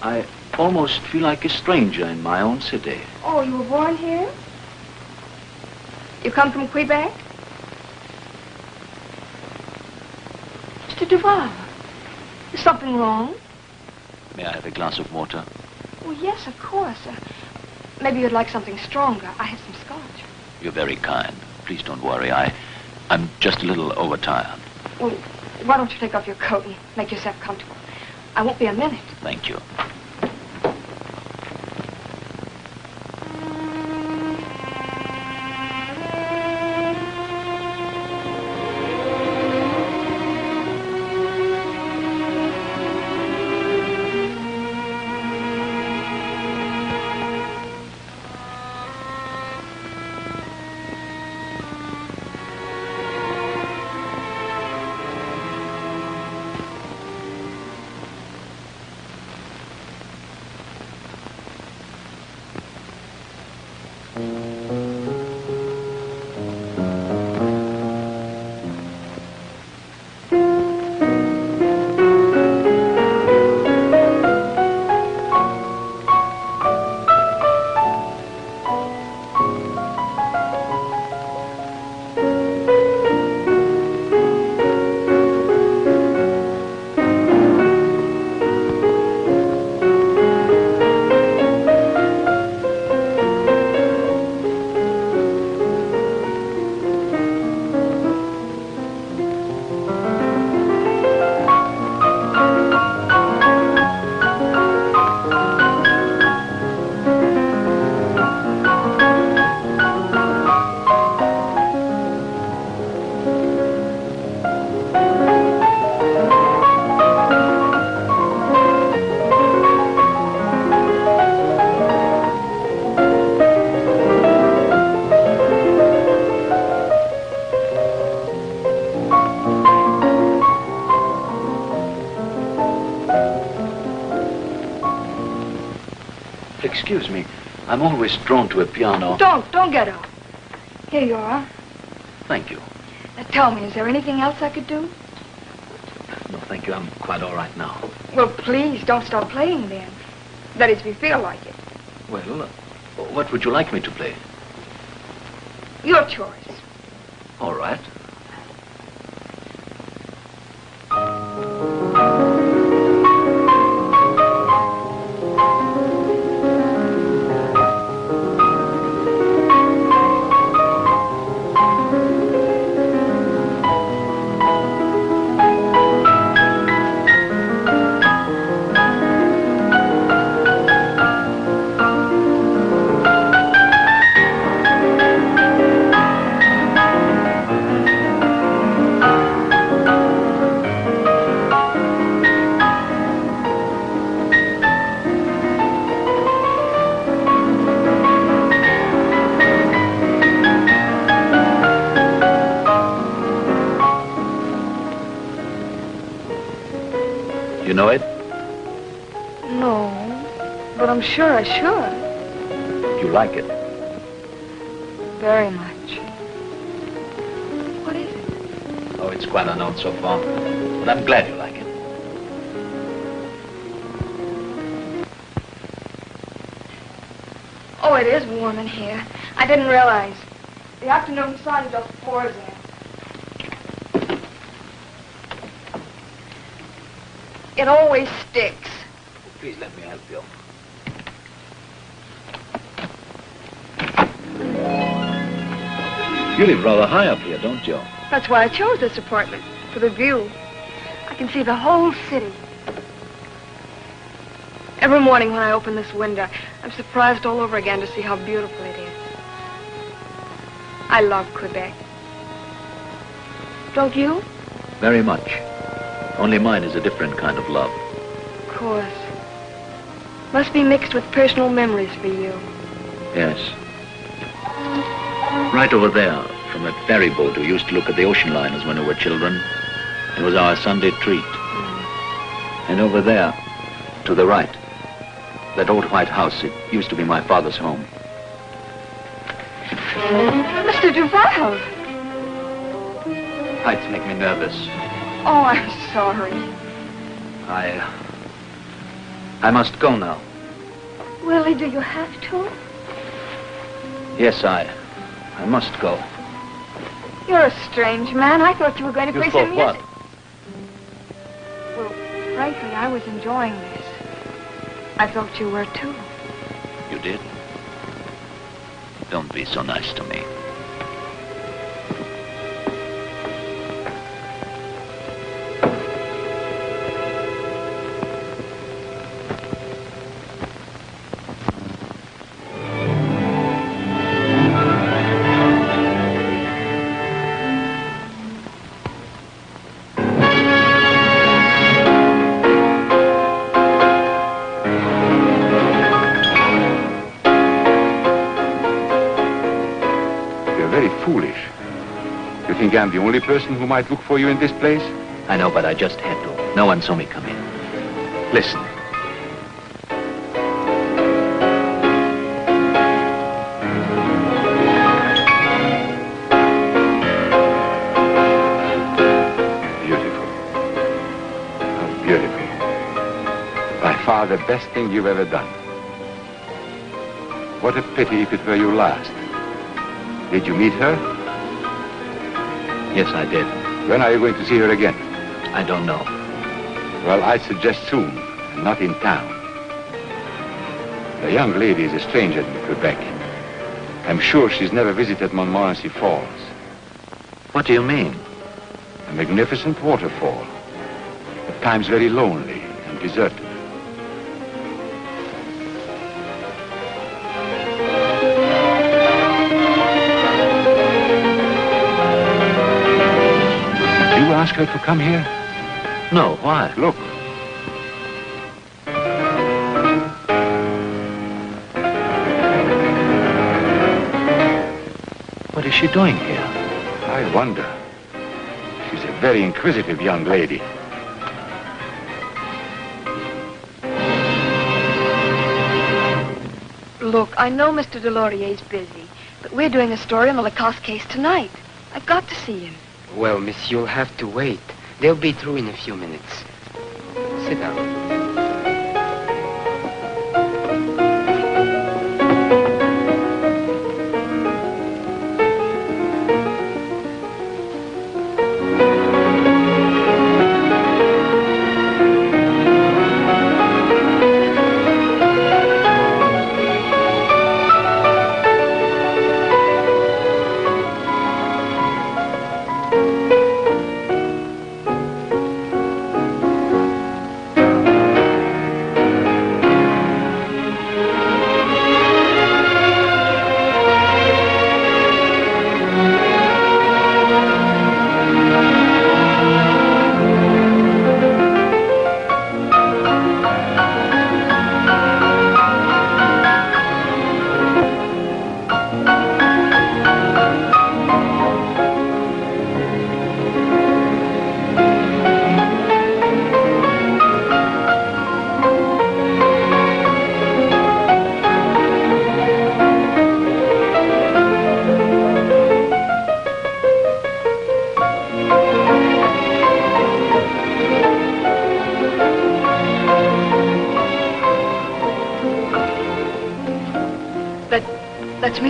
I almost feel like a stranger in my own city. Oh, you were born here? You come from Quebec? Mr. Duval, is something wrong? May I have a glass of water? Oh, yes, of course. Maybe you'd like something stronger. I have some scotch. You're very kind. Please don't worry. I'm just a little overtired. Well, why don't you take off your coat and make yourself comfortable? I won't be a minute. Thank you. Excuse me. I'm always drawn to a piano. Don't get up. Here you are. Thank you. Now tell me, is there anything else I could do? No, thank you. I'm quite all right now. Well, please, don't stop playing then. That is, if you feel like it. Well, what would you like me to play? Your choice. All right. know it? No, but I'm sure I should. You like it? Very much. What is it? Oh, it's quite unknown so far. But I'm glad you like it. Oh, it is warm in here. I didn't realize. The afternoon sun just pours in. It always sticks. Please let me help you. You live rather high up here, don't you? That's why I chose this apartment, for the view. I can see the whole city. Every morning when I open this window, I'm surprised all over again to see how beautiful it is. I love Quebec. Don't you? Very much. Only mine is a different kind of love. Of course. Must be mixed with personal memories for you. Yes. Right over there, from that ferry boat who used to look at the ocean liners when we were children, it was our Sunday treat. And over there, to the right, that old white house, it used to be my father's home. Mr. Duval! Heights make me nervous. Oh, I'm sorry. I must go now. Willie, do you have to? Yes, I must go. You're a strange man. I thought you were going to play some music. What? Well, frankly, I was enjoying this. I thought you were too. You did? Don't be so nice to me. Foolish. You think I'm the only person who might look for you in this place? I know, but I just had to. No one saw me come in. Listen. Beautiful. Oh, beautiful. By far the best thing you've ever done. What a pity if it were your last. Did you meet her? Yes, I did. When are you going to see her again? I don't know. Well, I suggest soon, and not in town. The young lady is a stranger in Quebec. I'm sure she's never visited Montmorency Falls. What do you mean? A magnificent waterfall. At times very lonely and deserted. Ask her to come here? No, why? Look. What is she doing here? I wonder. She's a very inquisitive young lady. Look, I know Mr. Delorier's busy, but we're doing a story on the Lacoste case tonight. I've got to see him. Well, miss, you'll have to wait. They'll be through in a few minutes. Sit down.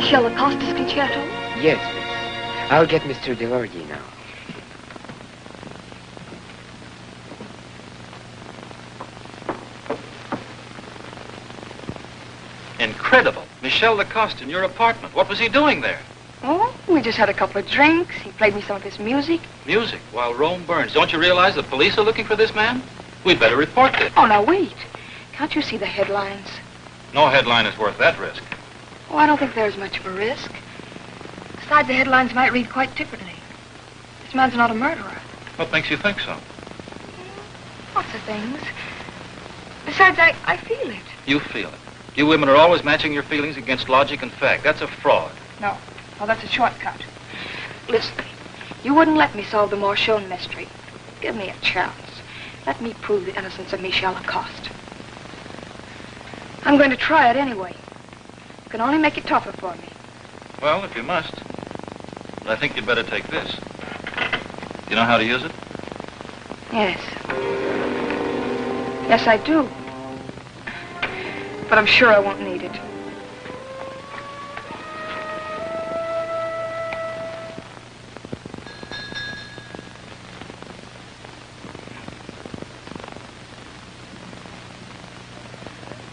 Michel Acosta's concerto? Yes, miss. I'll get Mr. Delordier now. Incredible. Michel Acosta in your apartment. What was he doing there? Oh, we just had a couple of drinks. He played me some of his music. Music while Rome burns. Don't you realize the police are looking for this man? We'd better report this. Oh, now wait. Can't you see the headlines? No headline is worth that risk. Oh, I don't think there's much of a risk. Besides, the headlines might read quite differently. This man's not a murderer. What makes you think so? Lots of things. Besides, I feel it. You feel it. You women are always matching your feelings against logic and fact. That's a fraud. No. Oh, that's a shortcut. Listen, you wouldn't let me solve the Morchon mystery. Give me a chance. Let me prove the innocence of Michel Acosta. I'm going to try it anyway. You can only make it tougher for me. Well, if you must. But I think you'd better take this. You know how to use it? Yes. Yes, I do. But I'm sure I won't need it.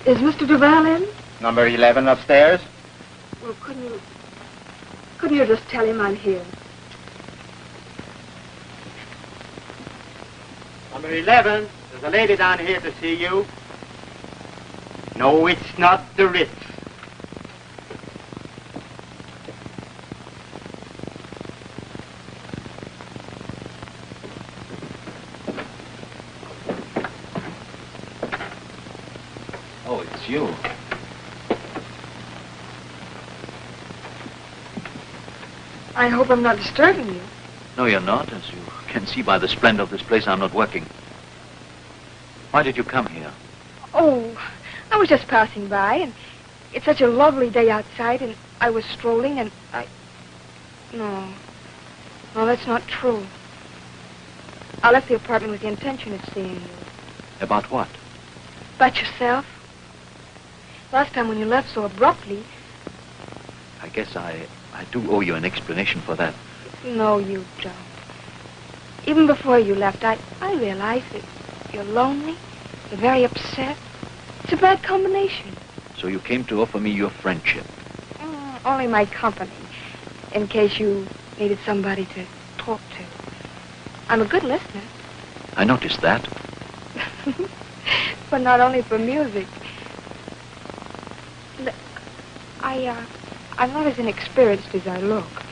Is Mr. Duval in? Number 11 upstairs. Well, couldn't you just tell him I'm here? Number 11, there's a lady down here to see you. No, it's not the Ritz. Oh, it's you. I hope I'm not disturbing you. No, you're not. As you can see by the splendor of this place, I'm not working. Why did you come here? Oh, I was just passing by, and it's such a lovely day outside, and I was strolling, and No, that's not true. I left the apartment with the intention of seeing you. About what? About yourself. Last time when you left so abruptly... I guess I do owe you an explanation for that. No, you don't. Even before you left, I realized that you're lonely, you're very upset. It's a bad combination. So you came to offer me your friendship. Only my company, in case you needed somebody to talk to. I'm a good listener. I noticed that. But not only for music. I'm not as inexperienced as I look.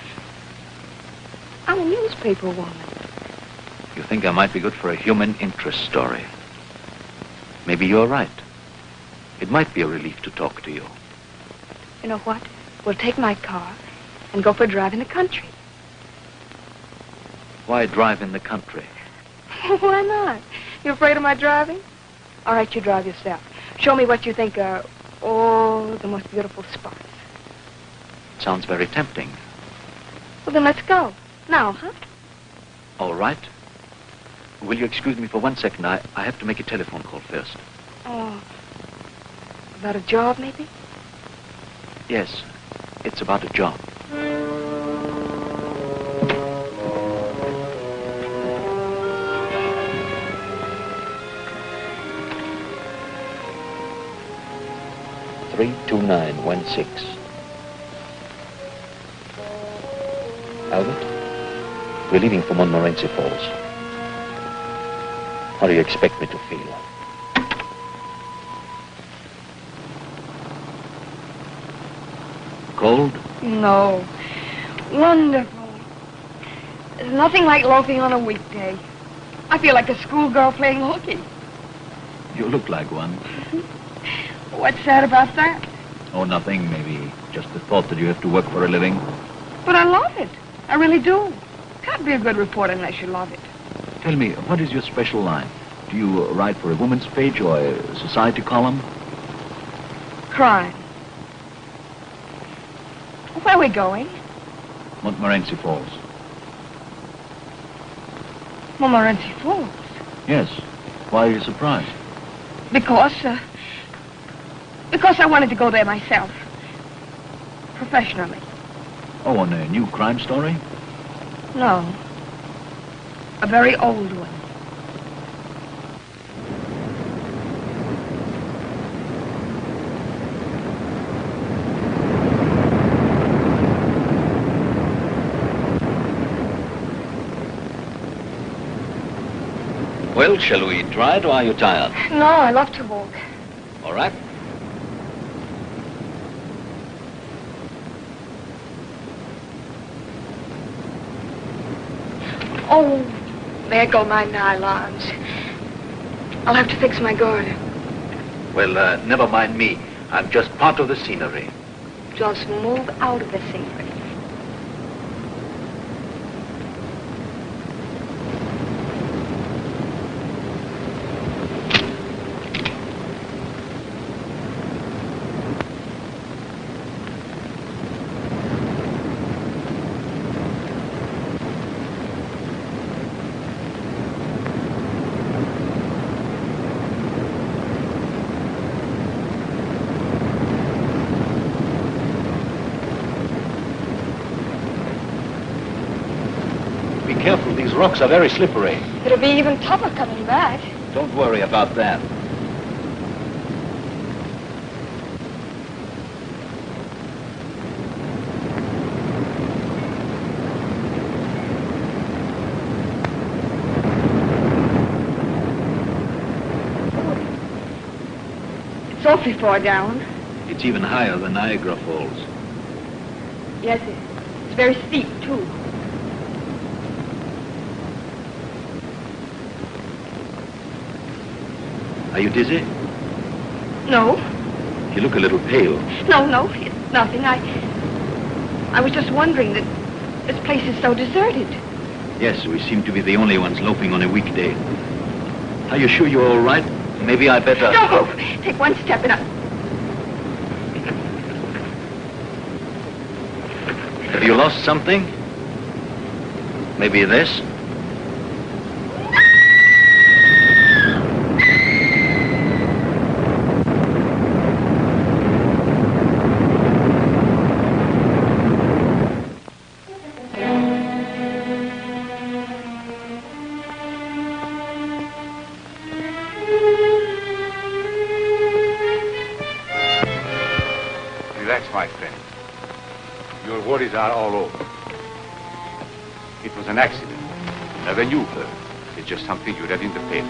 I'm a newspaper woman. You think I might be good for a human interest story? Maybe you're right. It might be a relief to talk to you. You know what? We'll take my car and go for a drive in the country. Why drive in the country? Why not? You afraid of my driving? All right, you drive yourself. Show me what you think are, the most beautiful spots. Sounds very tempting. Well, then let's go. Now, huh? All right. Will you excuse me for 1 second? I have to make a telephone call first. Oh. About a job, maybe? Yes. It's about a job. $32916. Albert, we're leaving for Montmorency Falls. How do you expect me to feel? Cold? No. Wonderful. There's nothing like loafing on a weekday. I feel like a schoolgirl playing hooky. You look like one. What's sad about that? Oh, nothing. Maybe just the thought that you have to work for a living. But I love it. I really do. Can't be a good reporter unless you love it. Tell me, what is your special line? Do you write for a woman's page or a society column? Crime. Where are we going? Montmorency Falls. Montmorency Falls? Yes. Why are you surprised? Because I wanted to go there myself. professionally. Oh, on a new crime story? No. A very old one. Well, shall we try it, or are you tired? No, I love to walk. All right. Oh, there go my nylons. I'll have to fix my garden. Well, never mind me. I'm just part of the scenery. Just move out of the scenery. Be careful, these rocks are very slippery. It'll be even tougher coming back. Don't worry about that. It's awfully far down. It's even higher than Niagara Falls. Yes, it's very steep, too. Are you dizzy? No. You look a little pale. No, it's nothing. I was just wondering that this place is so deserted. Yes, we seem to be the only ones loafing on a weekday. Are you sure you're all right? Maybe I better... Don't move. Take one step and Have you lost something? Maybe this? Relax, my friend. Your worries are all over. It was an accident. Never knew her. It's just something you read in the paper.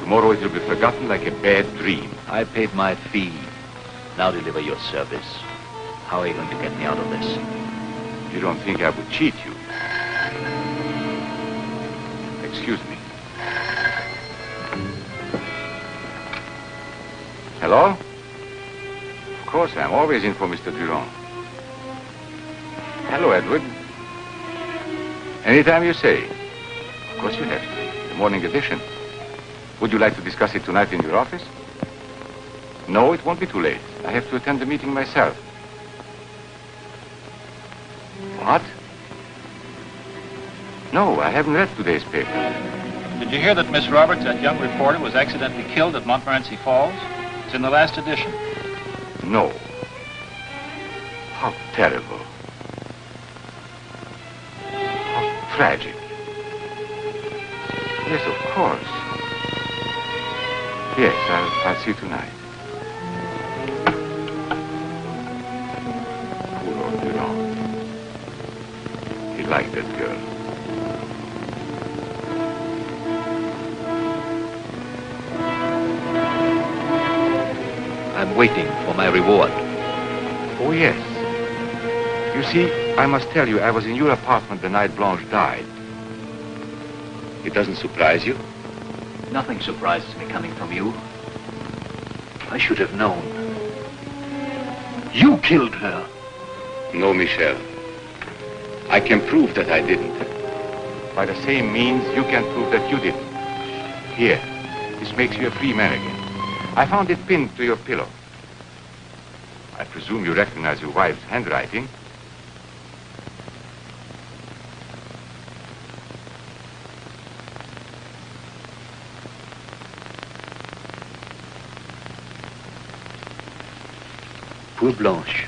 Tomorrow it will be forgotten like a bad dream. I paid my fee. Now deliver your service. How are you going to get me out of this? You don't think I would cheat you? Excuse me. Hello? Of course, I'm always in for Mr. Durand. Hello, Edward. Anytime you say. Of course you have to. The morning edition. Would you like to discuss it tonight in your office? No, it won't be too late. I have to attend the meeting myself. What? No, I haven't read today's paper. Did you hear that Miss Roberts, that young reporter, was accidentally killed at Montmorency Falls? It's in the last edition. No. How terrible. How tragic. Yes, of course. Yes, I'll see you tonight. Poor old Durand. He liked that girl. I'm waiting for my reward. Oh, yes. You see, I must tell you, I was in your apartment the night Blanche died. It doesn't surprise you? Nothing surprises me coming from you. I should have known. You killed her. No, Michel. I can prove that I didn't. By the same means, you can prove that you didn't. Here, this makes you a free man again. I found it pinned to your pillow. I presume you recognize your wife's handwriting. Poor Blanche.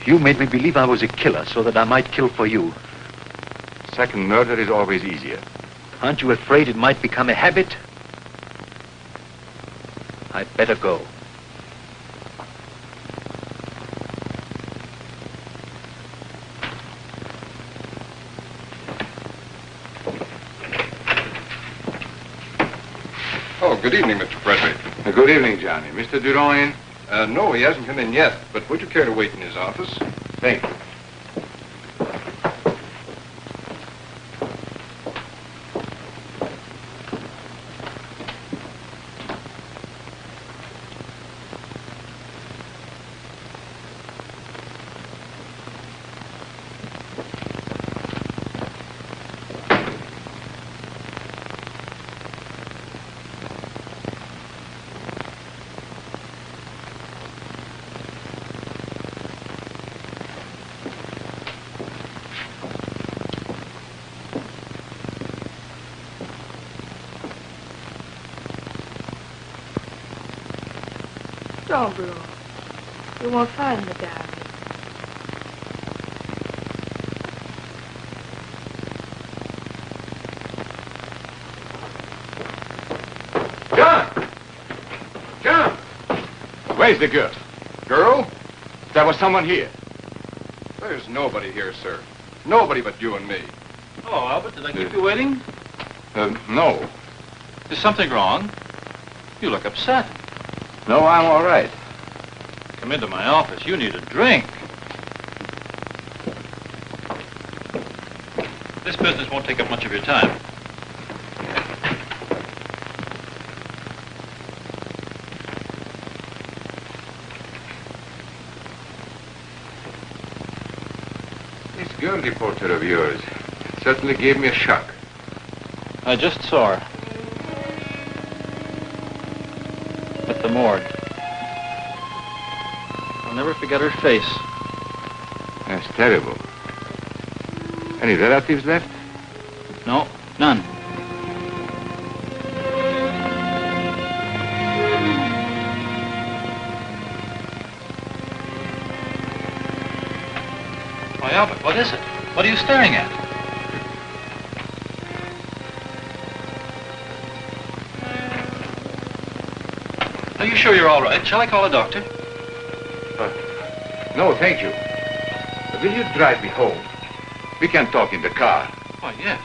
You made me believe I was a killer so that I might kill for you. Second murder is always easier. Aren't you afraid it might become a habit? I'd better go. Oh, good evening, Mr. Frederick. Good evening, Johnny. Mr. Durand in? No, he hasn't come in yet, but would you care to wait in his office? Thank you. Don't, Bruno. You won't find the diary. John! John! Where's the girl? Girl? There was someone here. There's nobody here, sir. Nobody but you and me. Oh, Albert, did I keep you waiting? No. Is something wrong? You look upset. No, I'm all right. Come into my office. You need a drink. This business won't take up much of your time. This girl reporter of yours certainly gave me a shock. I just saw her. At the morgue. I'll never forget her face. That's terrible. Any relatives left? No, none. Why, Albert, what is it? What are you staring at? Are you sure you're all right? Shall I call a doctor? No, thank you. Will you drive me home? We can talk in the car. Why, yes.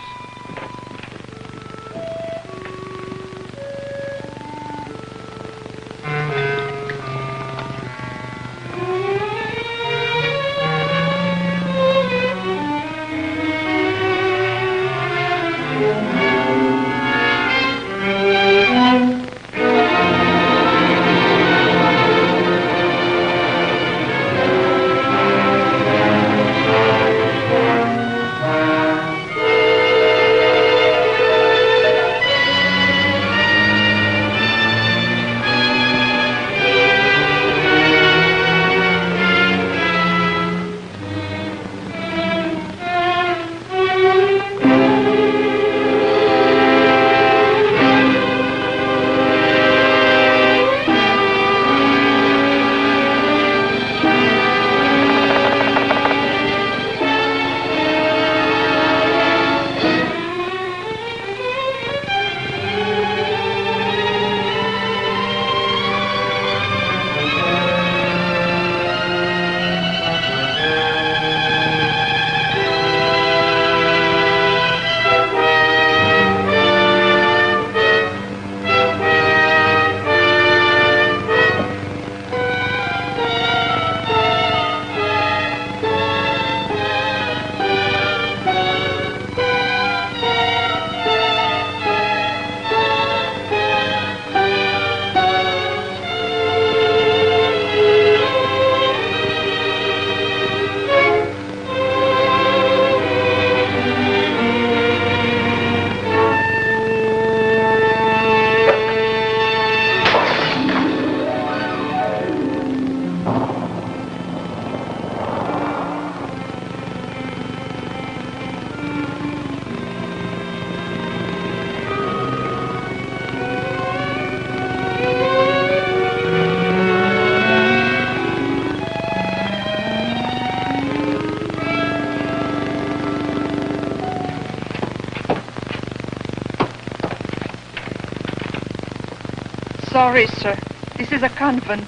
Sorry, sir. This is a convent.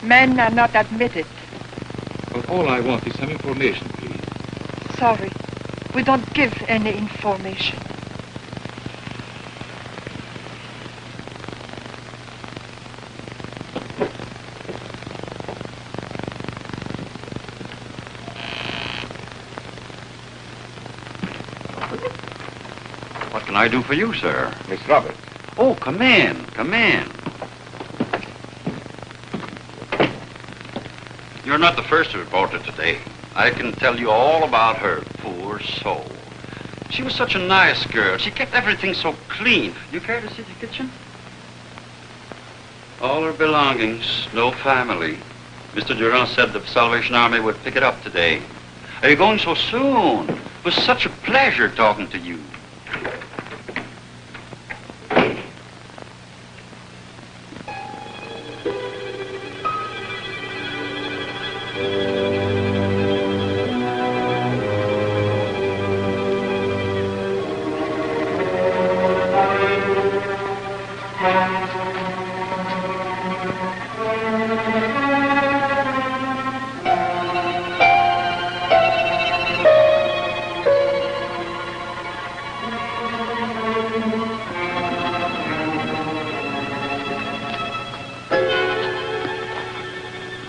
Men are not admitted. Well, all I want is some information, please. Sorry. We don't give any information. What can I do for you, sir? Miss Roberts. Oh, come in. Come in. You're not the first reporter today. I can tell you all about her, poor soul. She was such a nice girl. She kept everything so clean. You care to see the kitchen? All her belongings, no family. Mr. Durand said the Salvation Army would pick it up today. Are you going so soon? It was such a pleasure talking to you.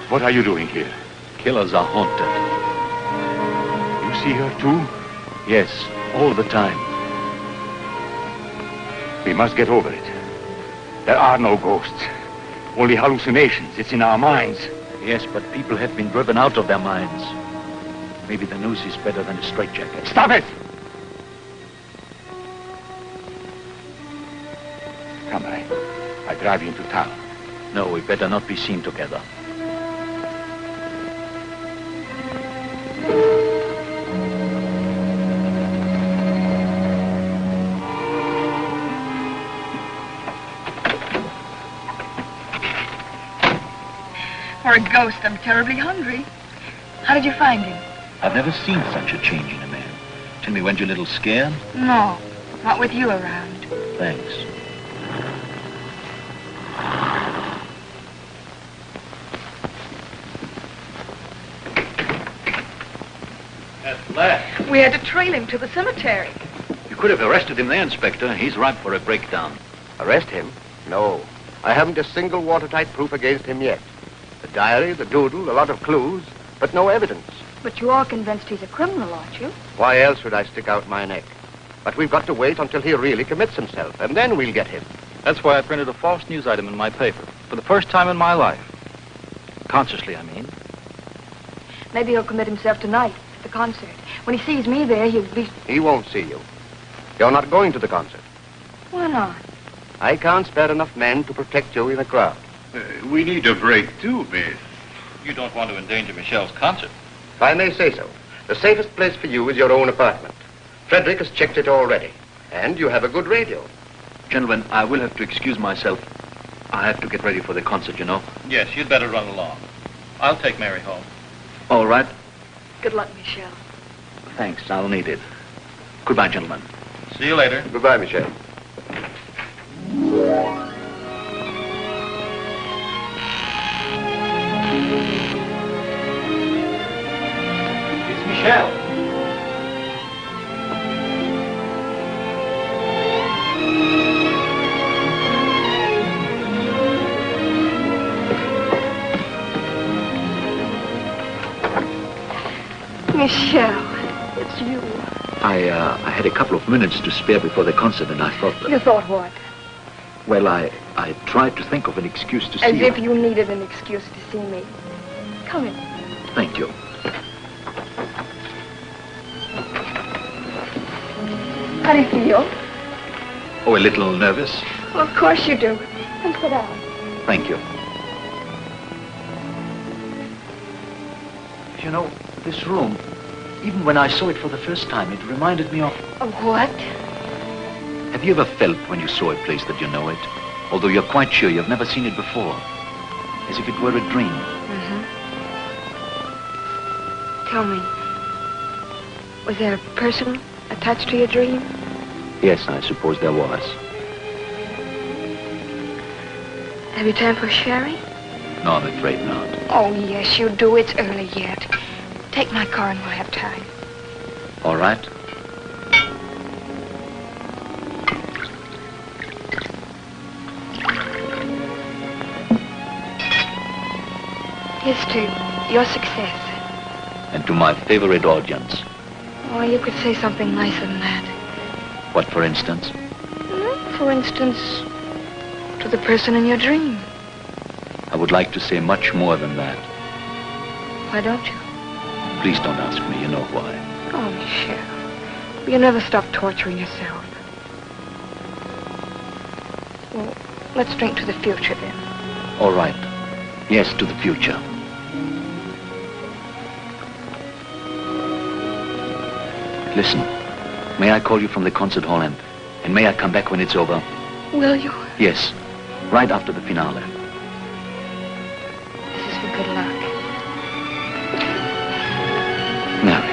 What are you doing here? Killers are haunted. You see her too? Yes, all the time. We must get over it. There are no ghosts. Only hallucinations. It's in our minds. Yes, but people have been driven out of their minds. Maybe the news is better than a straitjacket. Stop it! Come, I drive you into town. No, we better not be seen together. For a ghost, I'm terribly hungry. How did you find him? I've never seen such a change in a man. Tell me, weren't you a little scared? No, not with you around. Thanks. At last. We had to trail him to the cemetery. You could have arrested him there, Inspector. He's ripe for a breakdown. Arrest him? No. I haven't a single watertight proof against him yet. The diary, the doodle, a lot of clues, but no evidence. But you are convinced he's a criminal, aren't you? Why else would I stick out my neck? But we've got to wait until he really commits himself, and then we'll get him. That's why I printed a false news item in my paper. For the first time in my life. Consciously, I mean. Maybe he'll commit himself tonight at the concert. When he sees me there, he'll be... He won't see you. You're not going to the concert. Why not? I can't spare enough men to protect you in a crowd. We need a break, too, miss. You don't want to endanger Michelle's concert. If I may say so, the safest place for you is your own apartment. Frederick has checked it already. And you have a good radio. Gentlemen, I will have to excuse myself. I have to get ready for the concert, you know. Yes, you'd better run along. I'll take Mary home. All right. Good luck, Michelle. Thanks, I'll need it. Goodbye, gentlemen. See you later. Goodbye, Michelle. It's Michelle. Michelle, it's you. I had a couple of minutes to spare before the concert, and I thought that... You thought what? Well, I tried to think of an excuse to see As you. if you needed an excuse to see me. Come in. Thank you. How do you feel? Oh, a little nervous. Well, of course you do. Come sit down. Thank you. You know, this room, even when I saw it for the first time, it reminded me of... Of what? Have you ever felt when you saw a place that you know it, although you're quite sure you've never seen it before, as if it were a dream? Mm-hmm. Tell me, was there a person attached to your dream? Yes, I suppose there was. Have you time for sherry? No, I'm afraid not. Oh, yes, you do. It's early yet. Take my car and we'll have time. All right. Here's to your success. And to my favorite audience. Oh, you could say something nicer than that. What, for instance? For instance, to the person in your dream. I would like to say much more than that. Why don't you? Please don't ask me. You know why. Oh, Michel. You never stop torturing yourself. Well, let's drink to the future, then. All right. Yes, to the future. Listen, may I call you from the concert hall and may I come back when it's over? Will you? Yes, right after the finale. This is for good luck. Mary.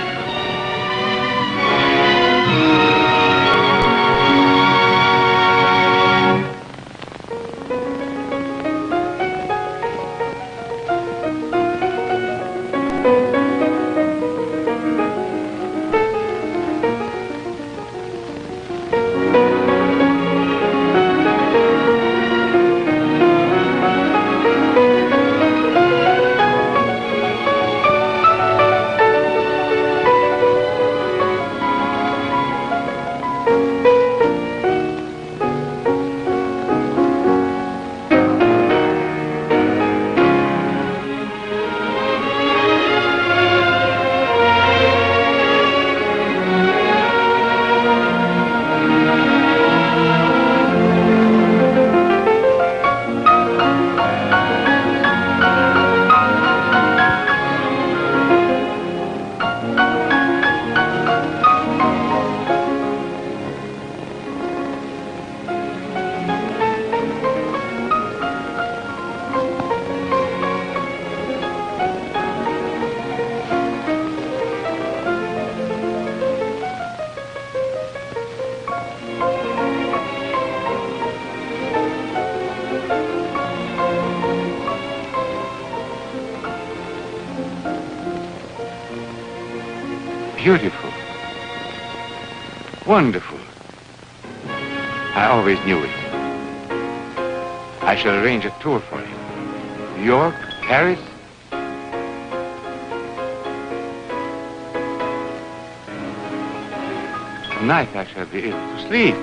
Beautiful. Wonderful. I always knew it. I shall arrange a tour for him. New York, Paris. Tonight I shall be able to sleep.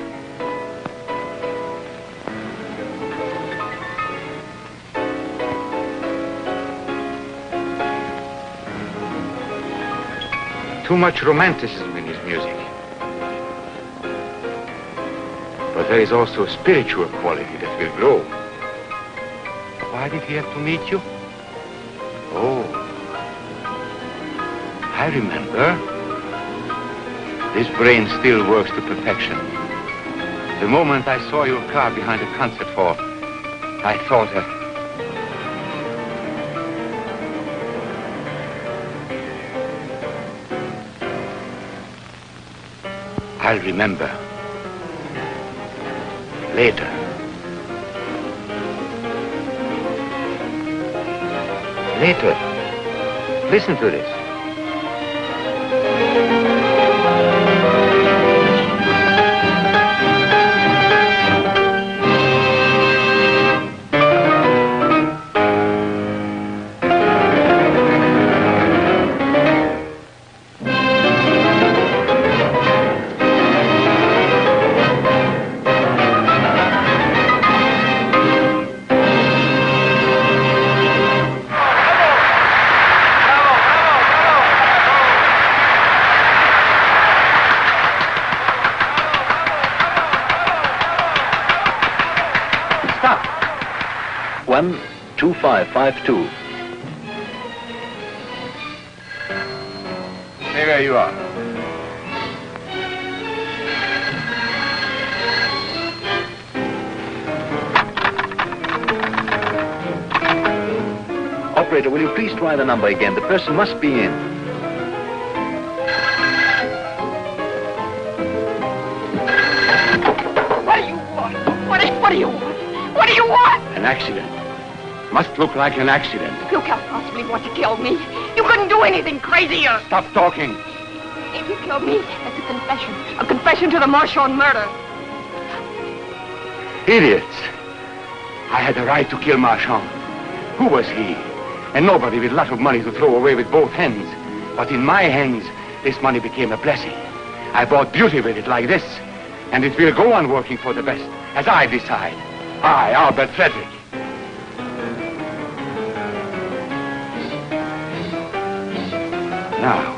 Too much romanticism in his music. But there is also a spiritual quality that will grow. Why did he have to meet you? Oh, I remember. This brain still works to perfection. The moment I saw your car behind the concert hall, I thought I'll remember. Later. Later. Listen to this. Stop. 12552. Stay where you are. Operator, will you please try the number again? The person must be in. What do you want? What do you want? What do you want? An accident. Must look like an accident. You can't possibly want to kill me. You couldn't do anything crazier. Stop talking. If you killed me, that's a confession. A confession to the Marchand murder. Idiots. I had the right to kill Marchand. Who was he? And nobody with a lot of money to throw away with both hands. But in my hands, this money became a blessing. I bought beauty with it like this. And it will go on working for the best, as I decide. I, Albert Frederick. Now,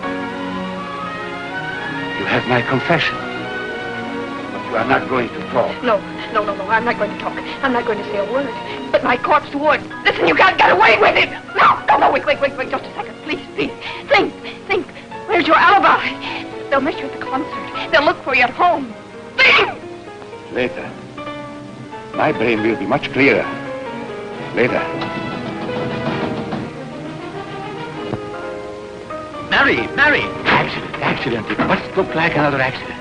you have my confession. But you are not going to talk. No, I'm not going to talk. I'm not going to say a word. But my corpse would. Listen, you can't get away with it. No, wait, just a second. Please. Think. Where's your alibi? They'll miss you at the concert. They'll look for you at home. Think! Later. My brain will be much clearer. Later. Mary! Accident. It must look like another accident.